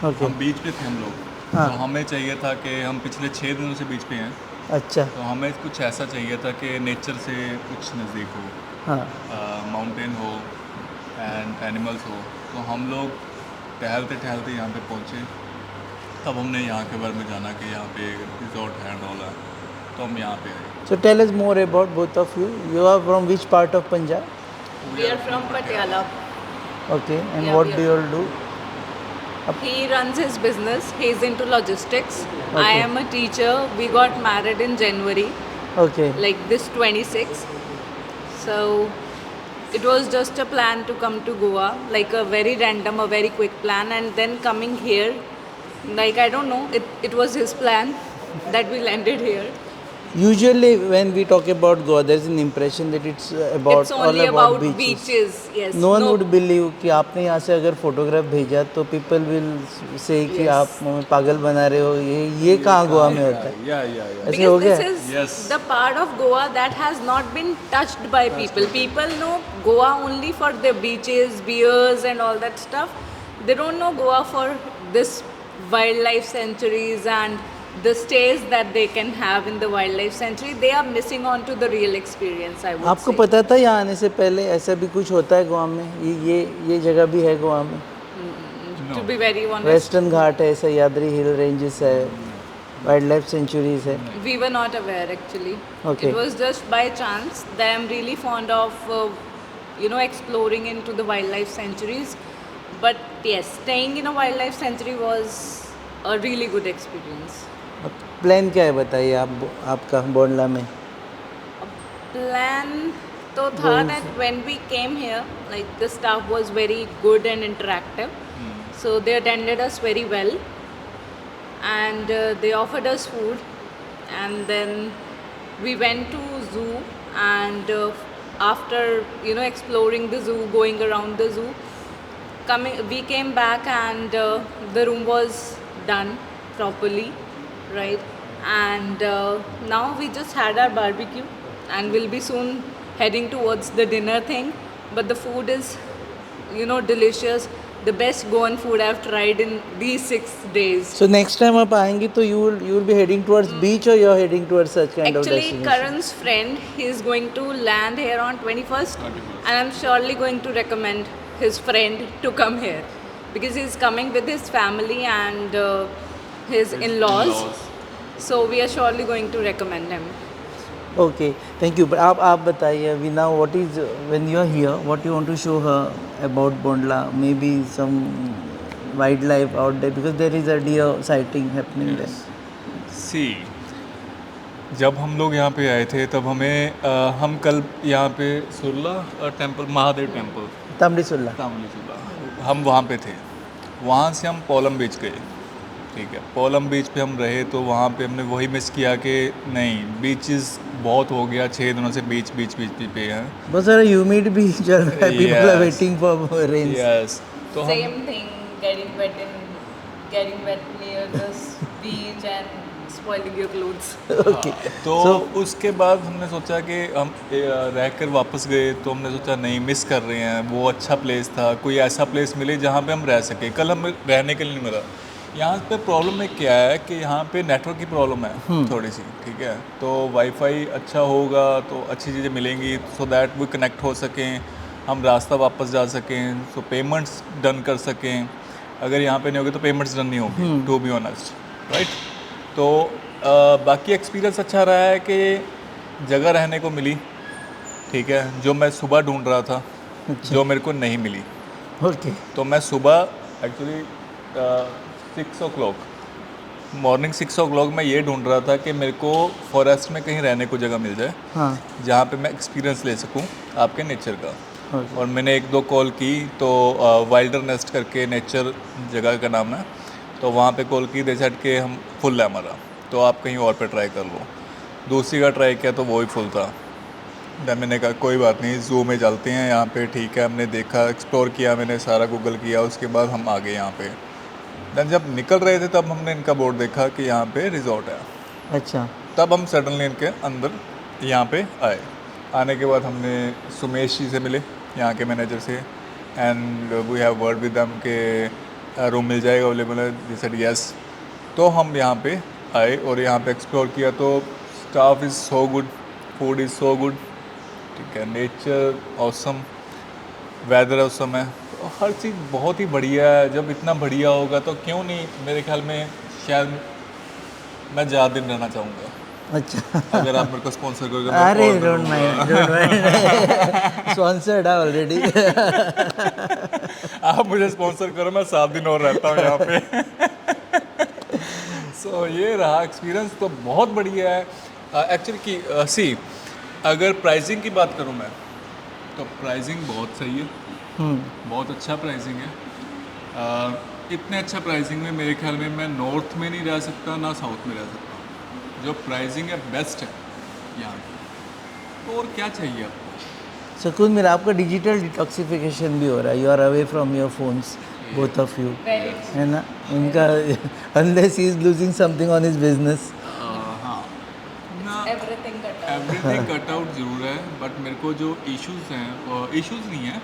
Okay. हम beach पे थे हम लोग. हाँ. तो हमें चाहिए था कि हम पिछले 6 दिनों से बीच पे हैं. अच्छा. तो हमें कुछ ऐसा चाहिए था कि नेचर से कुछ नज़दीक हो. हाँ. माउंटेन हो एंड एनिमल्स हो. तो हम लोग टहलते टहलते यहाँ पे पहुँचे. तब हमने यहाँ के बारे में जाना कि यहाँ पे रिजॉर्ट है एंड ऑल है. तो हम यहाँ पे आए. So tell us more about both of you. You are from which part of Punjab? We are from Patiala. Okay, and Yeah, what we do you all do? He runs his business. He's into logistics. I Okay. am a teacher. We got married in January, Okay. like this 26. So it was just a plan to come to Goa, like a very random, a very quick plan, and then coming here, like I don't know, it was his plan that we landed here. Usually, when we talk about Goa, there's an impression that it's about It's only all about about beaches. Yes. No one would believe कि आपने यहाँ से अगर photograph भेजा तो people will say कि Yes. आप हमें पागल बना रहे हो, ये कहाँ गोवा में होता है? ऐसे हो Because Gaya? this is the part of Goa that has not been touched by people. People know Goa only for the beaches, beers, and all that stuff. They don't know Goa for this wildlife sanctuaries and the stays that they can have in the wildlife sanctuary. They are missing on to the real experience, I would आपको say. पता था यहाँ आने से पहले ऐसा भी कुछ होता है गोवा में? ये जगह भी है गोवा में? To be very honest, Western Ghat है, सह्याद्री हिल रेंजेस है, वाइल्ड लाइफ सेंचुरीज है. we were not aware actually. Okay. It was just by chance that I'm really fond of, exploring into the wildlife sanctuaries. But yes, staying in a wildlife sanctuary was a really good experience. Plan क्या है बताइए आपका बोंडला में? Plan तो था that when we came here, like the staff was very good and interactive. So they attended us very well, and they offered us food, and then we went to zoo, and after exploring the zoo, going around the zoo, we came back, and the room was done properly, right? And now we just had our barbecue, and we'll be soon heading towards the dinner thing. But the food is delicious, the best Goan food I've tried in these 6 days. So next time आप आएंगी तो you will be heading towards beach, or you're heading towards such kind of Actually, destination? Karan's friend, he's going to land here on 21st, and I'm surely going to recommend his friend to come here, because he's coming with his family and his in-laws. So we are surely going to recommend him. Okay, thank you. But आप बताइए अभी now what is when you are here, what you want to show her about Bondla? Maybe some wildlife out there, because there is a deer sighting happening there. See जब हम लोग यहाँ पे आए थे तब हमें हम कल यहाँ पे सुरला टेम्पल, महादेव टेम्पल, तामड़ी सुल्ला. तामलीसुल्ला, हम वहाँ पे थे. वहाँ से हम पोलम बीच गए. ठीक है, पोलम बीच पे हम रहे तो वहाँ पे हमने वही मिस किया कि नहीं, बीचेस बहुत हो गया, 6 दिनों से बीच पे हैं. बहुत सारा ह्यूमिड भी चल रहा है. People are waiting for rains. Yes, तो हम Same thing, getting wet near this beach and spoiling your clothes. Okay. तो उसके बाद हमने सोचा कि हम रह कर वापस गए, तो हमने सोचा नहीं, मिस कर रहे हैं, वो अच्छा प्लेस था, कोई ऐसा प्लेस मिले जहाँ पे हम रह सके. कल हमें रहने के लिए नहीं मिला. यहाँ पे प्रॉब्लम में क्या है कि यहाँ पे नेटवर्क की प्रॉब्लम है थोड़ी सी. ठीक है, तो वाईफाई अच्छा होगा तो अच्छी चीज़ें मिलेंगी, सो दैट वो कनेक्ट हो सकें, हम रास्ता वापस जा सकें, सो पेमेंट्स डन कर सकें. अगर यहाँ पे नहीं होगी तो पेमेंट्स डन नहीं होगी, टू बी ऑनेस्ट, राइट. तो बाकी एक्सपीरियंस अच्छा रहा है कि जगह रहने को मिली. ठीक है, जो मैं सुबह ढूंढ रहा था, जो मेरे को नहीं मिली. Okay. तो मैं सुबह एक्चुअली 6 o'clock मॉर्निंग 6 o'clock मैं ये ढूंढ रहा था कि मेरे को फॉरेस्ट में कहीं रहने को जगह मिल जाए, हाँ. जहाँ पे मैं एक्सपीरियंस ले सकूँ आपके नेचर का. Okay. और मैंने 1-2 कॉल की, तो वाइल्डर नेस्ट करके नेचर जगह का नाम है, तो वहाँ पे कॉल की, दे सेड के हम फुल है हमारा, तो आप कहीं और पे ट्राई कर लो. दूसरी का ट्राई किया तो वो ही फुल था. देन मैंने कहा कोई बात नहीं, जू में चलते हैं यहाँ पे. ठीक है, हमने देखा, एक्सप्लोर किया, मैंने सारा गूगल किया, उसके बाद हम आ गए यहाँ पे. देन जब निकल रहे थे तब हमने इनका बोर्ड देखा कि यहाँ पे रिजॉर्ट है. अच्छा. तब हम सडनली इनके अंदर यहाँ पे आए. आने के बाद हमने सुमेश जी से मिले, यहाँ के मैनेजर से, and we have word with them के रूम मिल जाएगा, अवेलेबल है. They said yes. तो हम यहाँ पे आए और यहाँ पे एक्सप्लोर किया. तो staff is so good, food is so good. ठीक है, नेचर ऑसम, वेदर ऑसम है, तो हर चीज़ बहुत ही बढ़िया है. जब इतना बढ़िया होगा तो क्यों नहीं, मेरे ख्याल में शायद मैं ज़्यादा दिन रहना चाहूँगा. अच्छा. अगर आप मेरे को स्पॉन्सर करोगे. अरे डोंट माइंड, स्पॉन्सर्ड ऑलरेडी. आप मुझे स्पॉन्सर करो, मैं 7 दिन और रहता हूँ यहाँ पे। सो ये रहा एक्सपीरियंस, तो बहुत बढ़िया है एक्चुअली कि सी अगर प्राइसिंग की बात करूँ मैं, तो प्राइसिंग बहुत सही है, बहुत अच्छा प्राइसिंग है। इतने अच्छा प्राइसिंग में मेरे ख्याल में मैं नॉर्थ में नहीं रह सकता ना साउथ में रह सकता। जो प्राइसिंग है बेस्ट है यहाँ की, तो और क्या चाहिए आपको। सुकून मेरा, आपका डिजिटल डिटॉक्सिफिकेशन भी हो रहा है, you are away from your phones both of you, है ना। इनका unless he is losing something on his business. हाँ ना, एवरीथिंग कट आउट ज़रूर है, बट मेरे को जो इश्यूज़ हैं, इश्यूज़ नहीं है,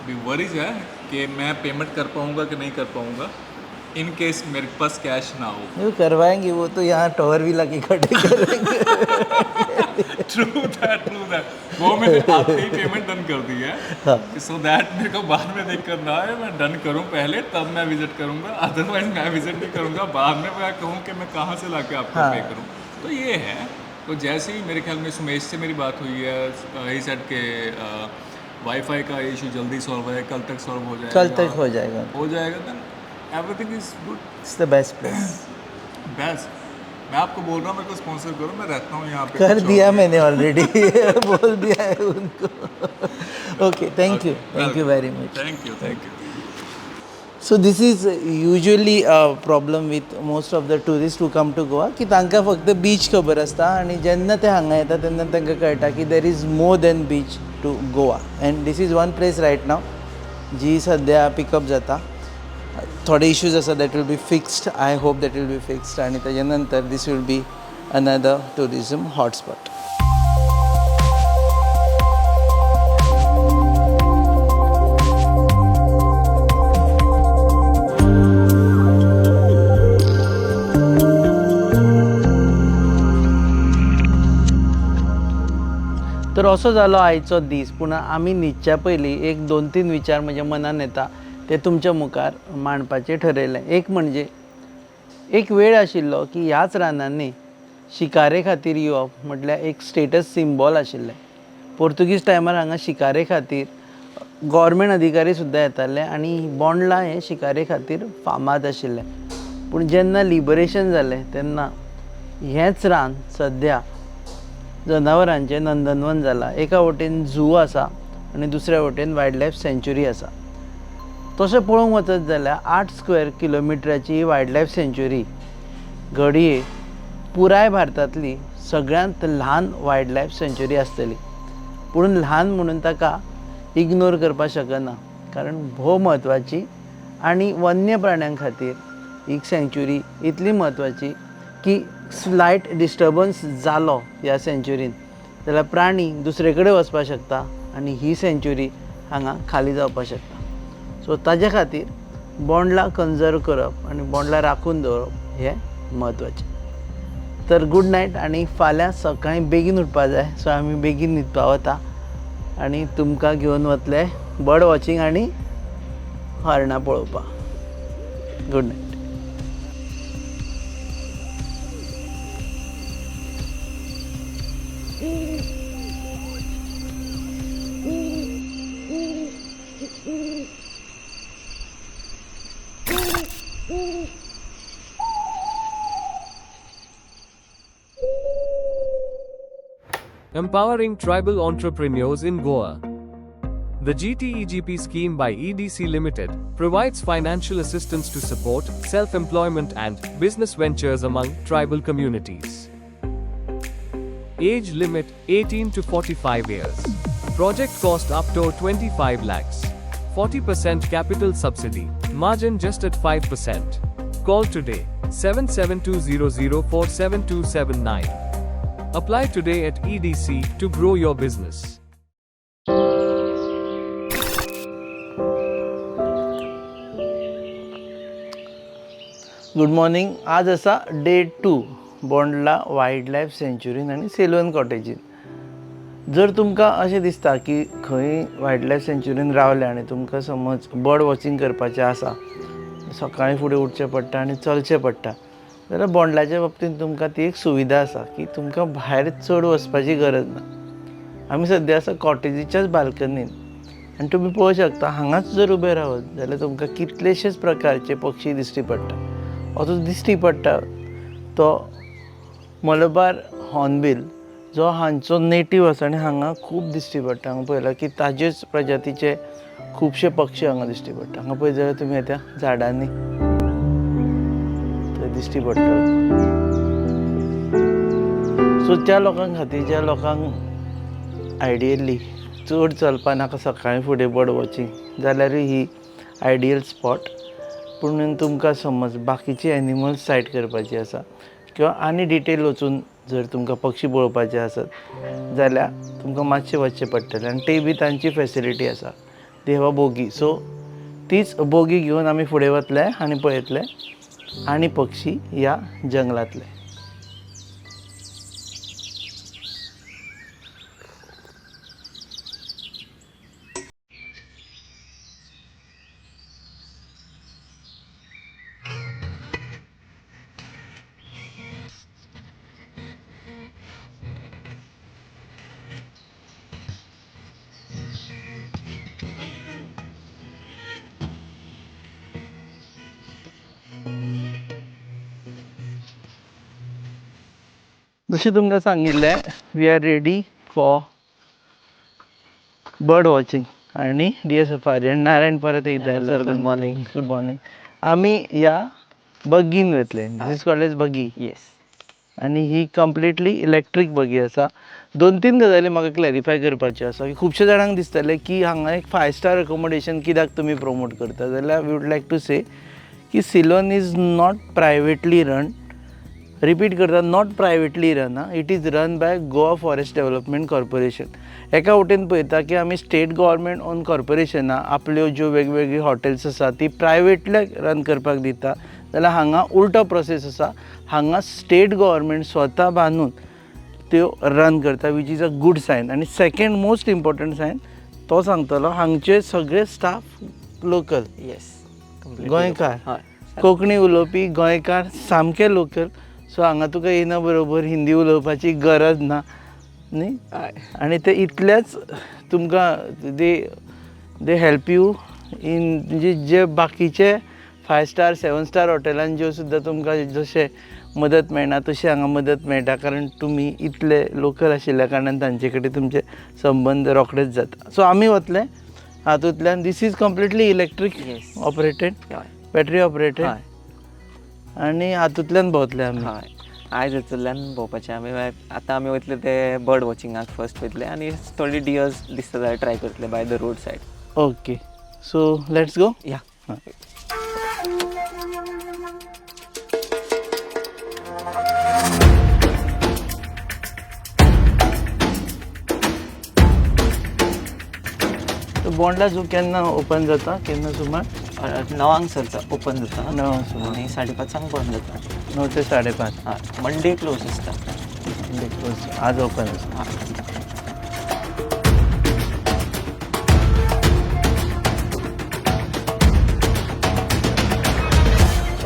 अभी वरीज है कि मैं पेमेंट कर पाऊँगा कि नहीं कर पाऊँगा इन केस मेरे पास कैश ना हो। वो करवाएंगे, वो तो यहाँ टॉवर भी लगे खड़े करेंगे। ट्रू दैट वो मैंने आपसे ही पेमेंट डन कर दी है, सो दैट मेरे को बाद में दिक्कत ना आए, मैं डन करूँ पहले तब मैं विजिट करूँगा, अदरवाइज मैं विजिट नहीं करूँगा, बाद में मैं कहूँ कि मैं कहाँ से ला के आपको पे करूँ। तो ये है, तो जैसे ही मेरे ख्याल में सुमेश से मेरी बात हुई है, ही सेड के वाईफाई का इशू जल्दी सॉल्व है, कल तक सॉल्व हो जाएगा, कल तक हो जाएगा, then everything is good, it's the best place. Best. मैं आपको बोल रहा हूँ, मेरे को स्पॉन्सर करो, मैं रहता हूँ यहाँ पे। कर दिया मैंने ऑलरेडी, बोल दिया है उनको। Okay, thank you very much. Thank you. So this is usually a problem with most of the tourist who come to Goa, की तांकां फक्त बीच खबर आसता, आनी जेन्ना ते हांगा येता तेन्ना तांकां कळटा की there is more than beach to Goa, and this is one place right now जी सद्या पिकअप जाता. थोडे इश्यूज आसा that will be fixed. I hope that will be fixed, आनी ताजे नंतर this will be another tourism hotspot. तर असो जालो आयचो दीस. पूण आमी न्हिदच्या पयलीं एक 2-3 विचार म्हज्या मनान येता ते तुमच्या मुखार मांडपाचें ठरयलें. एक म्हणजे एक वेळ आशिल्लो की ह्याच रानांनी शिकारे खातीर येवप म्हटल्यार एक स्टेटस सिंबॉल आशिल्लें. पोर्तुगीज टायमार हांगा शिकारे खातीर गव्हर्मेंट अधिकारी सुद्दां येताले आनी बोंडला हें शिकारे खातीर फामाद आशिल्लें. पूण जेन्ना लिबरेशन जालें तेन्ना हेंच रान सद्या जनावरांचें नंदनवन जालां. एका वटेन झू आसा आनी दुसऱ्या वटेन वायल्ड लायफ सँच्युरी आसा. तशें पळोवंक वचत जाल्यार 8 स्क्वेअर किलोमिटराची वायल्ड लायफ सँच्युरी घडये पुराय भारतांतली सगळ्यांत ल्हान वायल्ड लायफ सँच्युरी आसतली. पूण ल्हान म्हणून ताका इग्नोर करपाक शकना, कारण भोव म्हत्वाची आनी वन्य प्राण्यां खातीर ही सँच्युरी इतली म्हत्वाची की स्लायट डिस्टर्बन्स जालो ह्या सँच्युरीन जाल्यार प्राणी दुसरे कडेन वचपाक शकता आनी ही सँच्युरी हांगा खाली जावपाक शकता. सो ताजे खातीर बोंडला कन्जर्व करप आनी बोंडला राखून दवरप हें म्हत्वाचें. तर गूड नायट. आनी फाल्यां सकाळीं बेगीन उठपाक जाय, सो आमी बेगीन न्हिदपाक वता आनी तुमकां घेवन वतले बर्ड वॉचिंग आनी हरणां पळोवपाक. Good night. Empowering tribal entrepreneurs in Goa. The GTEGP scheme by EDC Limited provides financial assistance to support self-employment and business ventures among tribal communities. Age limit 18 to 45 years. Project cost up to 25 lakhs. 40% capital subsidy. Margin just at 5%. Call today 7720047279. Apply today at EDC to grow your business. Good morning. आज आसा day 2 Bondla wild life सँच्युरीन आनी सिल्वन कॉटेजीन. जर तुमकां अशें दिसता की खंय wild life सँच्युरीन रावले आनी तुमकां समज बर्ड वॉचिंग करपाचें आसा, सकाळीं फुडें उठचें पडटा आनी चलचें पडटा, जाल्यार बोंडलाच्या बाबतींत तुमकां ती एक सुविधा आसा की तुमकां भायर चड वचपाची गरज ना. आमी सद्या आसा कॉटेजीच्याच बाल्कनीन आनी तुमी पळोवंक शकता हांगाच जर उबे रावत जाल्यार तुमकां कितलेशेच प्रकारचे पक्षी दिश्टी पडटा. असो दिश्टी पडटा तो मलबार हॉर्नबिल जो हांचो नेटीव आसा आनी हांगा खूब दिश्टी पडटा. हांगा पळयलां की ताजेच प्रजातीचे खुबशे पक्षी हांगा दिश्टी पडटा. हांगा पळयत जाल्यार तुमी त्या झाडांनी थंय दिश्टी पडटा. सो त्या लोकां खातीर ज्या लोकांक आयडियली चड चलपा नाका सकाळीं फुडें बर्ड वॉचिंग जाल्यारूय ही आयडियल स्पॉट. पूण तुमकां समज बाकीचे एनिमल्स सायट करपाची आसा किंवा आनी डिटेल वचून जर तुमकां पक्षी पळोवपाचे आसत जाल्यार तुमकां मातशें वचचें पडटलें. आनी ते बी तांची फेसिलिटी आसा, ती हेवा बोगी. सो तीच बोगी घेवन आमी फुडें वतले आनी पळयतले आनी पक्षी ह्या जंगलांतले. जशें तुमकां सांगिल्लें we are ready for bird watching आनी डियर सफारी. आनी नारायण परत एकदां sir good morning. Good morning. आमी ह्या बगीन वतले. This is called as buggy. Yes. आनी ही कंप्लिटली इलेक्ट्रीक बगी आसा. 2-3 गजाली म्हाका क्लॅरिफाय करपाच्यो आसा की खुबशे जाणांक दिसतलें की हांगा एक 5 स्टार अकोमोडेशन कित्याक तुमी प्रमोट करता. जाल्यार we would like to say की सिलोन is not privately run. Repeat करता, not privately run. It is run by Goa forest development corporation. एका वटेन पळयता की आमी स्टेट गव्हर्मेंट ओन कॉर्पोरेशनां आपल्यो ज्यो वेगवेगळी हॉटेल्स आसा ती प्रायवेटल्याक रन करपाक दिता जाल्यार हांगा उल्टो प्रोसेस आसा. हांगा स्टेट गव्हर्मेंट स्वता बांदून त्यो रन करता which is a good sign. आनी सेकेंड मोस्ट इम्पॉर्टंट सायन तो सांगतलो हांगचे सगळे स्टाफ लोकल. येस. गोंयकार, कोंकणी उलोवपी गोंयकार, सामके लोकल. सो हांगा तुका येना बरोबर हिंदी उलोवपाची गरज ना न्ही. आनी ते इतलेच तुमकां दे हेल्प यू इन म्हणजे जे बाकीचे 5 स्टार 7 स्टार हॉटेलांत ज्यो सुद्दां तुमकां जशें मदत मेळना तशी हांगा मदत मेळटा. कारण तुमी इतले लोकल आशिल्ल्या कारणान तांचे कडेन तुमचे संबंद रोखडेच जाता. सो आमी वतले हातूंतल्यान. This is completely electric operated, battery operated आनी हातूंतल्यान भोंवतले आमी. आयज हातूंतल्यान भोंवपाचें आमी. आतां आमी वयतले ते बर्ड वॉचिंगाक फर्स्ट वयतले आनी थोडी डियर्स दिसता जाल्यार ट्राय करतले by the road said. Okay. So let's go. या. बोंडला झू केन्ना ओपन जाता, केन्ना सुमार? 9 सरता ओपन जाता. 9 सुमार आनी 5:30 बंद जाता. 9 ते 5:30. हय. मंडे क्लोज आसता. Monday close. आज ओपन आसता.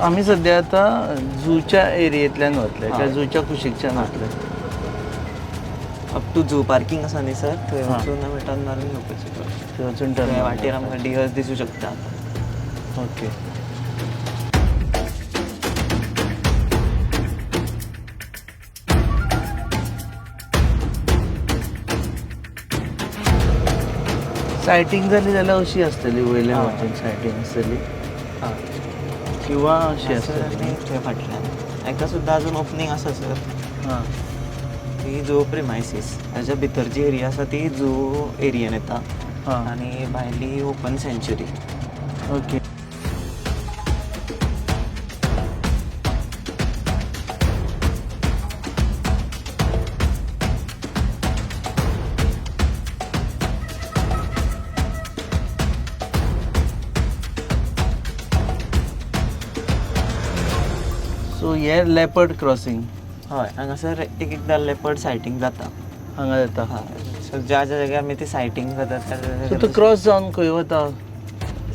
आमी सद्या आतां झूच्या एरियेंतल्यान वतले किंवा झूच्या कुशीकच्यान वतले. अप टू झू पार्किंग आसा न्ही सर, थंय वचून आमी टर्न मारून येवपाचें. थंय वचून थंय वाटेर आमकां डियर्स दिसूं शकता. ओके. सायटींग जाली जाल्यार अशी आसतली वयल्या वटेन सायटींग आसतली किंवा अशी आसतली थंय फाटल्यान. हाका सुद्दां आजून ओपनिंग आसा सर. हां. ती झू प्रिमायसीस ताच्या भितर जी एरिया आसा ती झू एरियेन येता. आनी भायली ओपन सँच्युरी. ओके. सो हे लेपर्ड क्रॉसिंग. हय. हांगासर एकदां लेपर्ड सायटींग जाता. हांगा जाता. सो ज्या ज्या जाग्यार आमी ती सायटींग जाता त्या सो तो क्रॉस जावन खंय वता?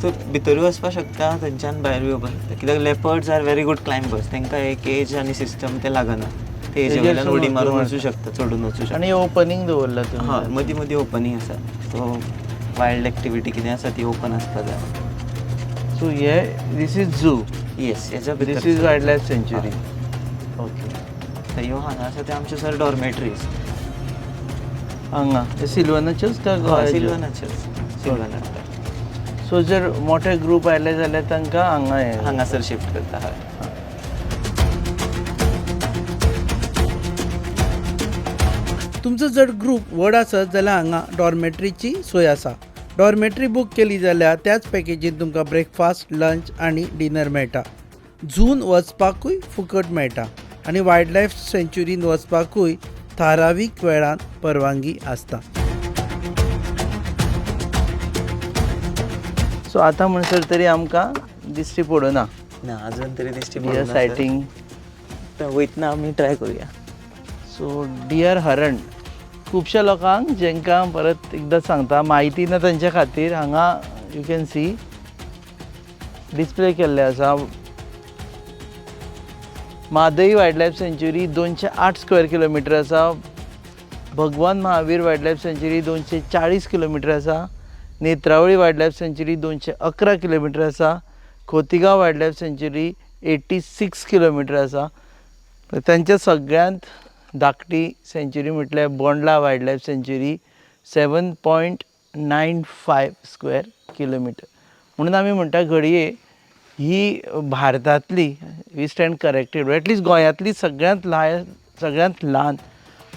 सो भितरूय वचपाक शकता थंयच्यान भायर येवपाक शकता. कित्याक लेपर्ड्स आर व्हेरी गूड क्लायंबर्स. तांकां एक एज आनी सिस्टम ते लागना. ते हेजे वयल्यान उडी मारून वचूं शकता, चडून वचूं शकता. आनी ओपनिंग दवरला तुमी? हय. मदीं मदीं ओपनिंग आसा. सो वायल्ड एक्टिविटी कितें आसा ती ओपन आसता जाय. सो हे दीस इज झू, येस, हेच्या this is wildlife sanctuary. Okay. ह्यो हांगा आसा ते आमच्यो सर डॉर्मेटरीज. हांगा हे सिल्वनाच्योच का गोंयाच्यो? सिल्वनाच्यो. सो जर मोठे ग्रूप आयले जाल्यार तांकां हांगासर शिफ्ट करता. हय. तुमचो जर ग्रूप व्हड आसत जाल्यार हांगा डॉर्मेटरीची सोय आसा. डॉर्मेटरी बूक केली जाल्यार त्याच पॅकेजीन तुमकां ब्रेकफास्ट, लंच आनी डिनर मेळटा. झून वचपाकूय फुकट मेळटा आनी वायल्ड लायफ सेंच्युरीन वचपाकूय थारावीक वेळान परवानगी आसता. सो आतां म्हणसर तरी आमकां दिश्टी पडना ना अजून तरी दिश्टी डियर सायटींग. वयतना आमी ट्राय करुया. सो डियर हरण, खुबश्या लोकांक जेंकां परत एकदां सांगता म्हायती ना तांच्या खातीर हांगा यू कॅन सी डिस्प्ले केल्ले आसा. Mhadei wildlife sanctuary 208 square kilometre आसा. Bhagwan Mahavir wildlife sanctuary 240 kilometre आसा. Netravali wildlife sanctuary 211 kilometre आसा. Cotigao wildlife sanctuary 86 kilometre आसा. तांच्या सगळ्यांत धाकटी सेंच्युरी म्हटल्यार Bondla wildlife sanctuary 7.95 square kilometre. म्हणून आमी म्हणटा घडये ही भारतांतली, वी स्टँड करेक्टेड, एटलीस्ट गोंयांतली सगळ्यांत ल्हान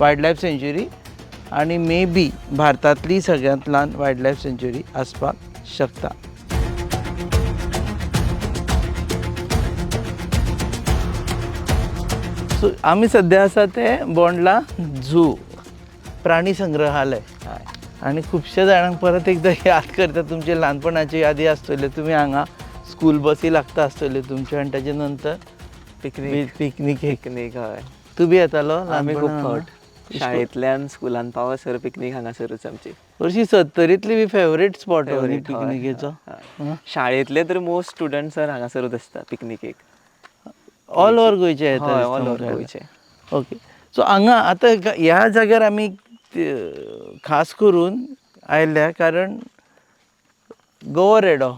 वायल्ड लायफ सेंच्युरी आनी मे बी भारतांतली सगळ्यांत ल्हान वायल्ड लायफ सेंच्युरी आसपाक शकता. सो आमी सद्या आसा ते बोंडला झू प्राणी संग्रहालय. आनी खुबश्या जाणांक परत एकदां याद करता तुमचे ल्हानपणाच्यो यादी आसतल्यो. तुमी हांगा स्कूल बसी लागता आसतल्यो तुमच्यो आनी ताचे नंतर पिकनीक. हय. तूं बी येतालो? आमी खूब फावट शाळेंतल्यान स्कुलान पावसर पिकनीक हांगासरूच आमची. हरशीं 70रींतली बी फेवरेट स्पॉट पिकनिकेचो. शाळेंतले तर मोस्ट स्टुडंट सर हांगासरूच आसता पिकनिकेक. ऑल ओव्हर गोंयचे येता. ऑल ओव्हर गोंयचे. ओके. सो हांगा आतां ह्या जाग्यार आमी खास करून आयल्या कारण गोवरेडो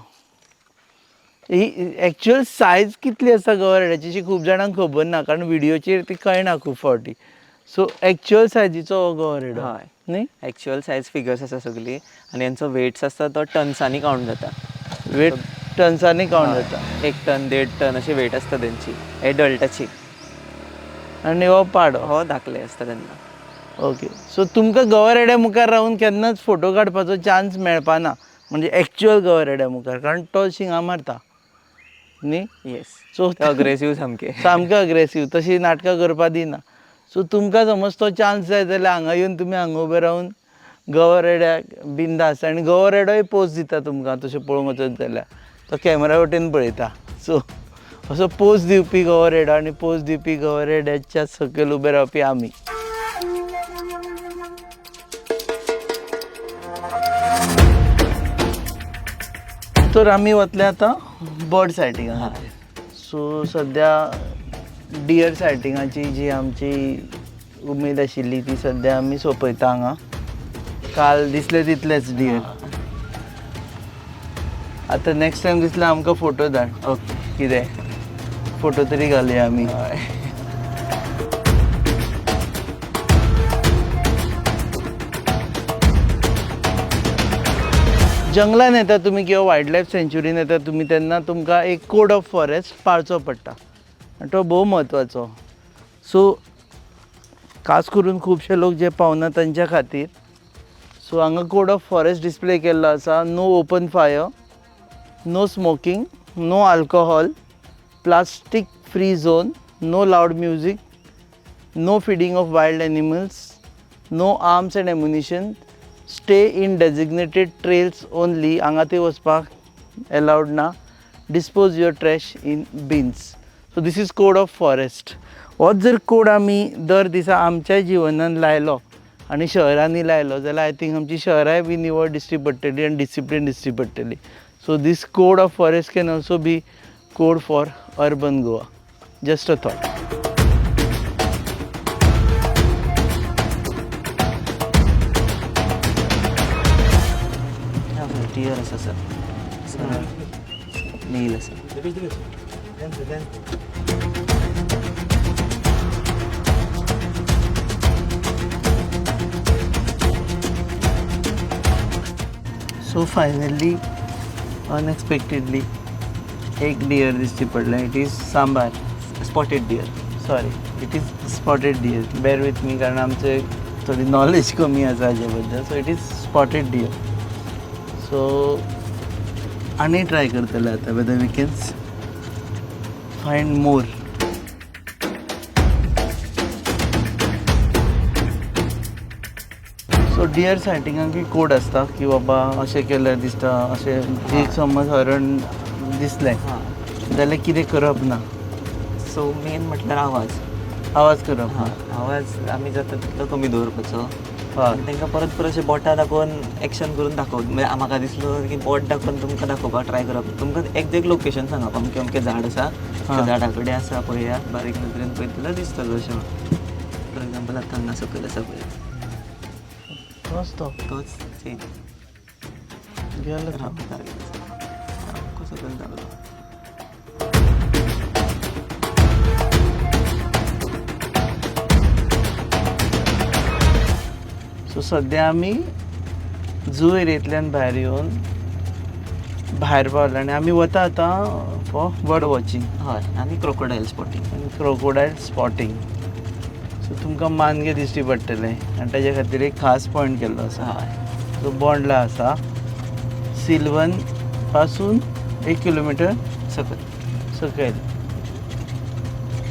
ही एक्चुअल सायज कितली आसा गोवरेड्याची खूब जाणांक खबर ना कारण व्हिडियोचेर ती कळना खूब फावटी. सो एक्चुअल सायजीचो हो गोवरेडो. हय न्ही. एक्चुअल सायज फिगर्स आसा सगळी आनी हेंचो वेट्स आसता तो टन्सांनी कावंट जाता. वेट टन्सांनी कावंट जाता. 1 टन 1.5 टन अशी वेट आसता तेंची एडल्टाची. आनी हो पाडो हो धाकले आसता तेन्ना. ओके. सो तुमकां गोवरेड्या मुखार रावून केन्नाच फोटो काडपाचो चान्स मेळपाना म्हणजे एक्चुअल गोवरेड्या मुखार कारण तो शिंगा मारता न्ही. येस. सो अग्रेसीव सामकें अग्रेसीव तशी नाटकां करपा दिना. सो तुमकां समज तो चान्स जाय जाल्यार हांगा येवन तुमी हांगा उबे रावन गोवरेड्याक बिंदास आनी गोवरेडोय पोज दिता तुमकां तशें पळोवंक वचत जाल्यार तो कॅमेरा वटेन पळयता. सो असो पोज दिवपी गोवरेडो आनी पोज दिवपी गोवरेड्याच्या सकयल उबे रावपी आमी. तर आमी वतले आतां बर्ड सायटिंगा खातीर. सो सद्या डियर सायटिंगाची जी आमची उमेद आशिल्ली ती सद्या आमी सोंपयता हांगा. काल दिसले तितलेच डियर. आतां नेक्स्ट टायम दिसल्यार आमकां फोटो धाड. ओके. कितें फोटो तरी घालुया आमी. जंगलान येता तुमी किंवा वायल्ड लायफ सेंच्युरीन येता तुमी तेन्ना तुमकां एक कोड ऑफ फॉरेस्ट पाळचो पडटा आनी तो भोव म्हत्वाचो. सो खास करून खुबशे लोक जे पावना तांच्या खातीर सो हांगा कोड ऑफ फॉरेस्ट डिस्प्ले केल्लो आसा. No open fire, no smoking, no alcohol, plastic free zone, no loud music, no feeding of wild animals, no arms and ammunition, stay in designated trails only. हांगा ते वचपाक allowed ना. Dispose your trash in bins. So this is code of forest. होच जर code आमी दर दिसा आमच्या जिवनान लायलो आनी शहरांनी लायलो जाल्यार आय थिंक आमची शहरांय बी निवळ दिश्टी पडटली आनी डिसिप्लीन दिश्टी पडटली. So this code of forest can also be code for urban Goa. Just a thought. Deer आसा सर मेल आसा. सो फायनली अनएक्सपेक्टेडली एक डियर दिसची पडला. It is sambar. Spotted deer. Sorry, it is spotted deer. Bear with me, कारण आमचे थोडी knowledge कमी आसा हाजे बद्दल. So it is spotted deer. So आनी ट्राय करतले आतां whether we can find more. So deer सायटिंगाक code आसता की बाबा अशें केल्यार दिसता, अशें एक समज हरण दिसलें जाल्यार कितें करप ना. सो मेन म्हटल्यार आवाज करप ना. आवाज आमी जाता तितलो कमी दवरपाचो. हय. तांकां परत परत अशें बोटां दाखोवन एक्शन करून दाखोवप. म्हणजे म्हाका दिसलो की बोट दाखोवन तुमकां दाखोवपाक ट्राय करप. तुमकां एग्जॅक्ट लोकेशन सांगप. अमकें अमकें झाड आसा, त्या झाडा कडेन आसा पळया, बारीक नदरेन पळयतल्यार दिसतलो अशें. फॉर एग्जाम्पल आतां हांगा सकयल आसा पळय, तोच सेम गेलो कसो सकयल जालो. सो सद्या आमी झू एरियेंतल्यान भायर येवन भायर पावले आनी आमी वता आतां फॉर बर्ड वॉचिंग. हय, आनी क्रोकोडायल स्पॉटिंग. आनी क्रोकोडायल स्पॉटिंग. सो तुमकां मानगे दिश्टी पडटले आनी ताजे खातीर एक खास पॉयंट केल्लो आसा. जो बोंडला आसा, सिल्वन पासून 1 किलोमिटर सकयल.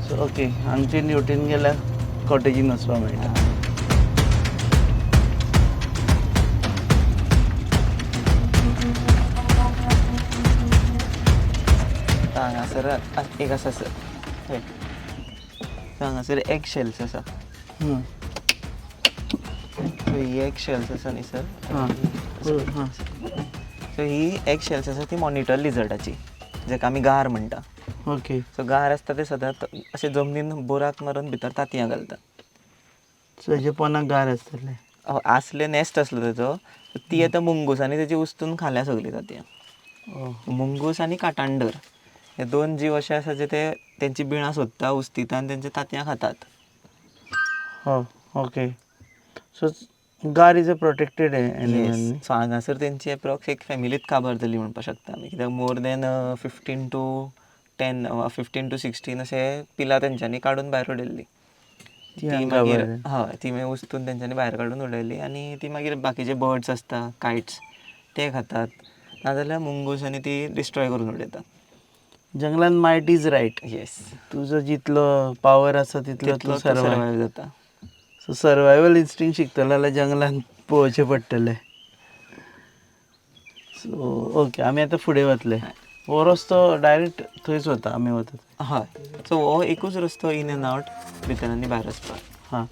सो ओके, हांगच्यान हेवटेन गेल्यार कॉटेजीन वचपाक मेळटा. हांगासर एक आसा सर, हांगासर एग शेल्स आसा. सो ही एग शेल्स आसा न्ही सर. सो ही एग शेल्स आसा ती मॉनिटर लिझर्डाची, जाका आमी गार म्हणटा. ओके. सो गार आसता ते सदांच अशें जमनीन बोराक मारून भितर तांतयां घालता. सो हेजे पोंदाक गार आसतले. आसले नेस्ट आसलो तेजो. ती आतां मुंगुसांनी तेजी उस्तून खाल्या सगळीं तांतयां. मुंगूस आनी काटांडर हे 2 जीव अशे आसा जे ते तेंची बिणां सोदता उस्तिता आनी तेंचे तांतयां खातात. ओके. सो गार is a protected animal. So हांगासर तेंची एप्रॉक्स एक फॅमिलीच काबार जाली म्हणपाक शकता आमी. कित्याक मोर दॅन 15 to 10 15 to 16 अशे पिलां तेंच्यांनी काडून भायर उडयल्ली. ती मागीर हय, ती मागीर उस्तून तेंच्यांनी भायर काडून उडयली आनी ती मागीर बाकीचे बर्ड्स आसता, कायट्स, ते खातात. नाजाल्यार मुंगूसांनी ती डिस्ट्रॉय करून उडयतात. जंगलान मायट इज रायट. येस. तुजो जितलो पावर आसा तितलो तूं सर्वायव जाता. सो सर्वायवल इन्स्टिंक्ट शिकतलो जाल्यार जंगलान पळोवचें पडटलें. सो ओके, आमी आतां फुडें वतले. हो रस्तो डायरेक्ट थंयच वता आमी वतात. हय. सो हो एकूच रस्तो इन एंड आवट भितर आनी भायर वचपाक. हां.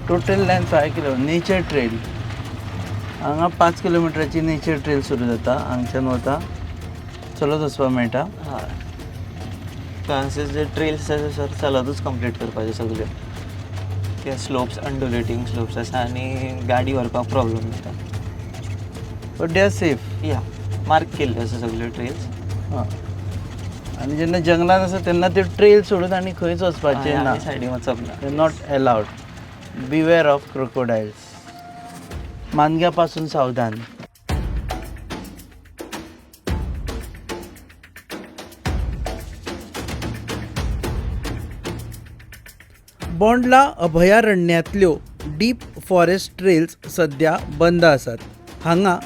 Total length 5 kilometre. Nature trail हांगा 5 किलोमिटराची नेचर ट्रेल सुरू जाता. हांगच्यान वता चलत वचपाक मेळटा. हय. हांगासर जे ट्रेल्स आसा सर चलतूच कंप्लीट करपाच्यो सगल्यो. ते स्लोप्स, अंडुलेटींग स्लोप्स आसा आनी गाडी व्हरपाक प्रॉब्लम जाता. But they are safe. या मार्क केल्ल्यो आसा सगल्यो ट्रेल्स. हां. आनी जेन्ना जंगलान आसा तेन्ना त्यो ट्रेल सोडून आनी खंयच वचपाचें ना. सायडीन वचप ना. They not allowed. Beware of crocodiles. मानग्या पासून सावधान. बोंडला अभयारण्यांतल्यो डीप फॉरेस्ट ट्रेल्स सध्या बंद आसात. हांगा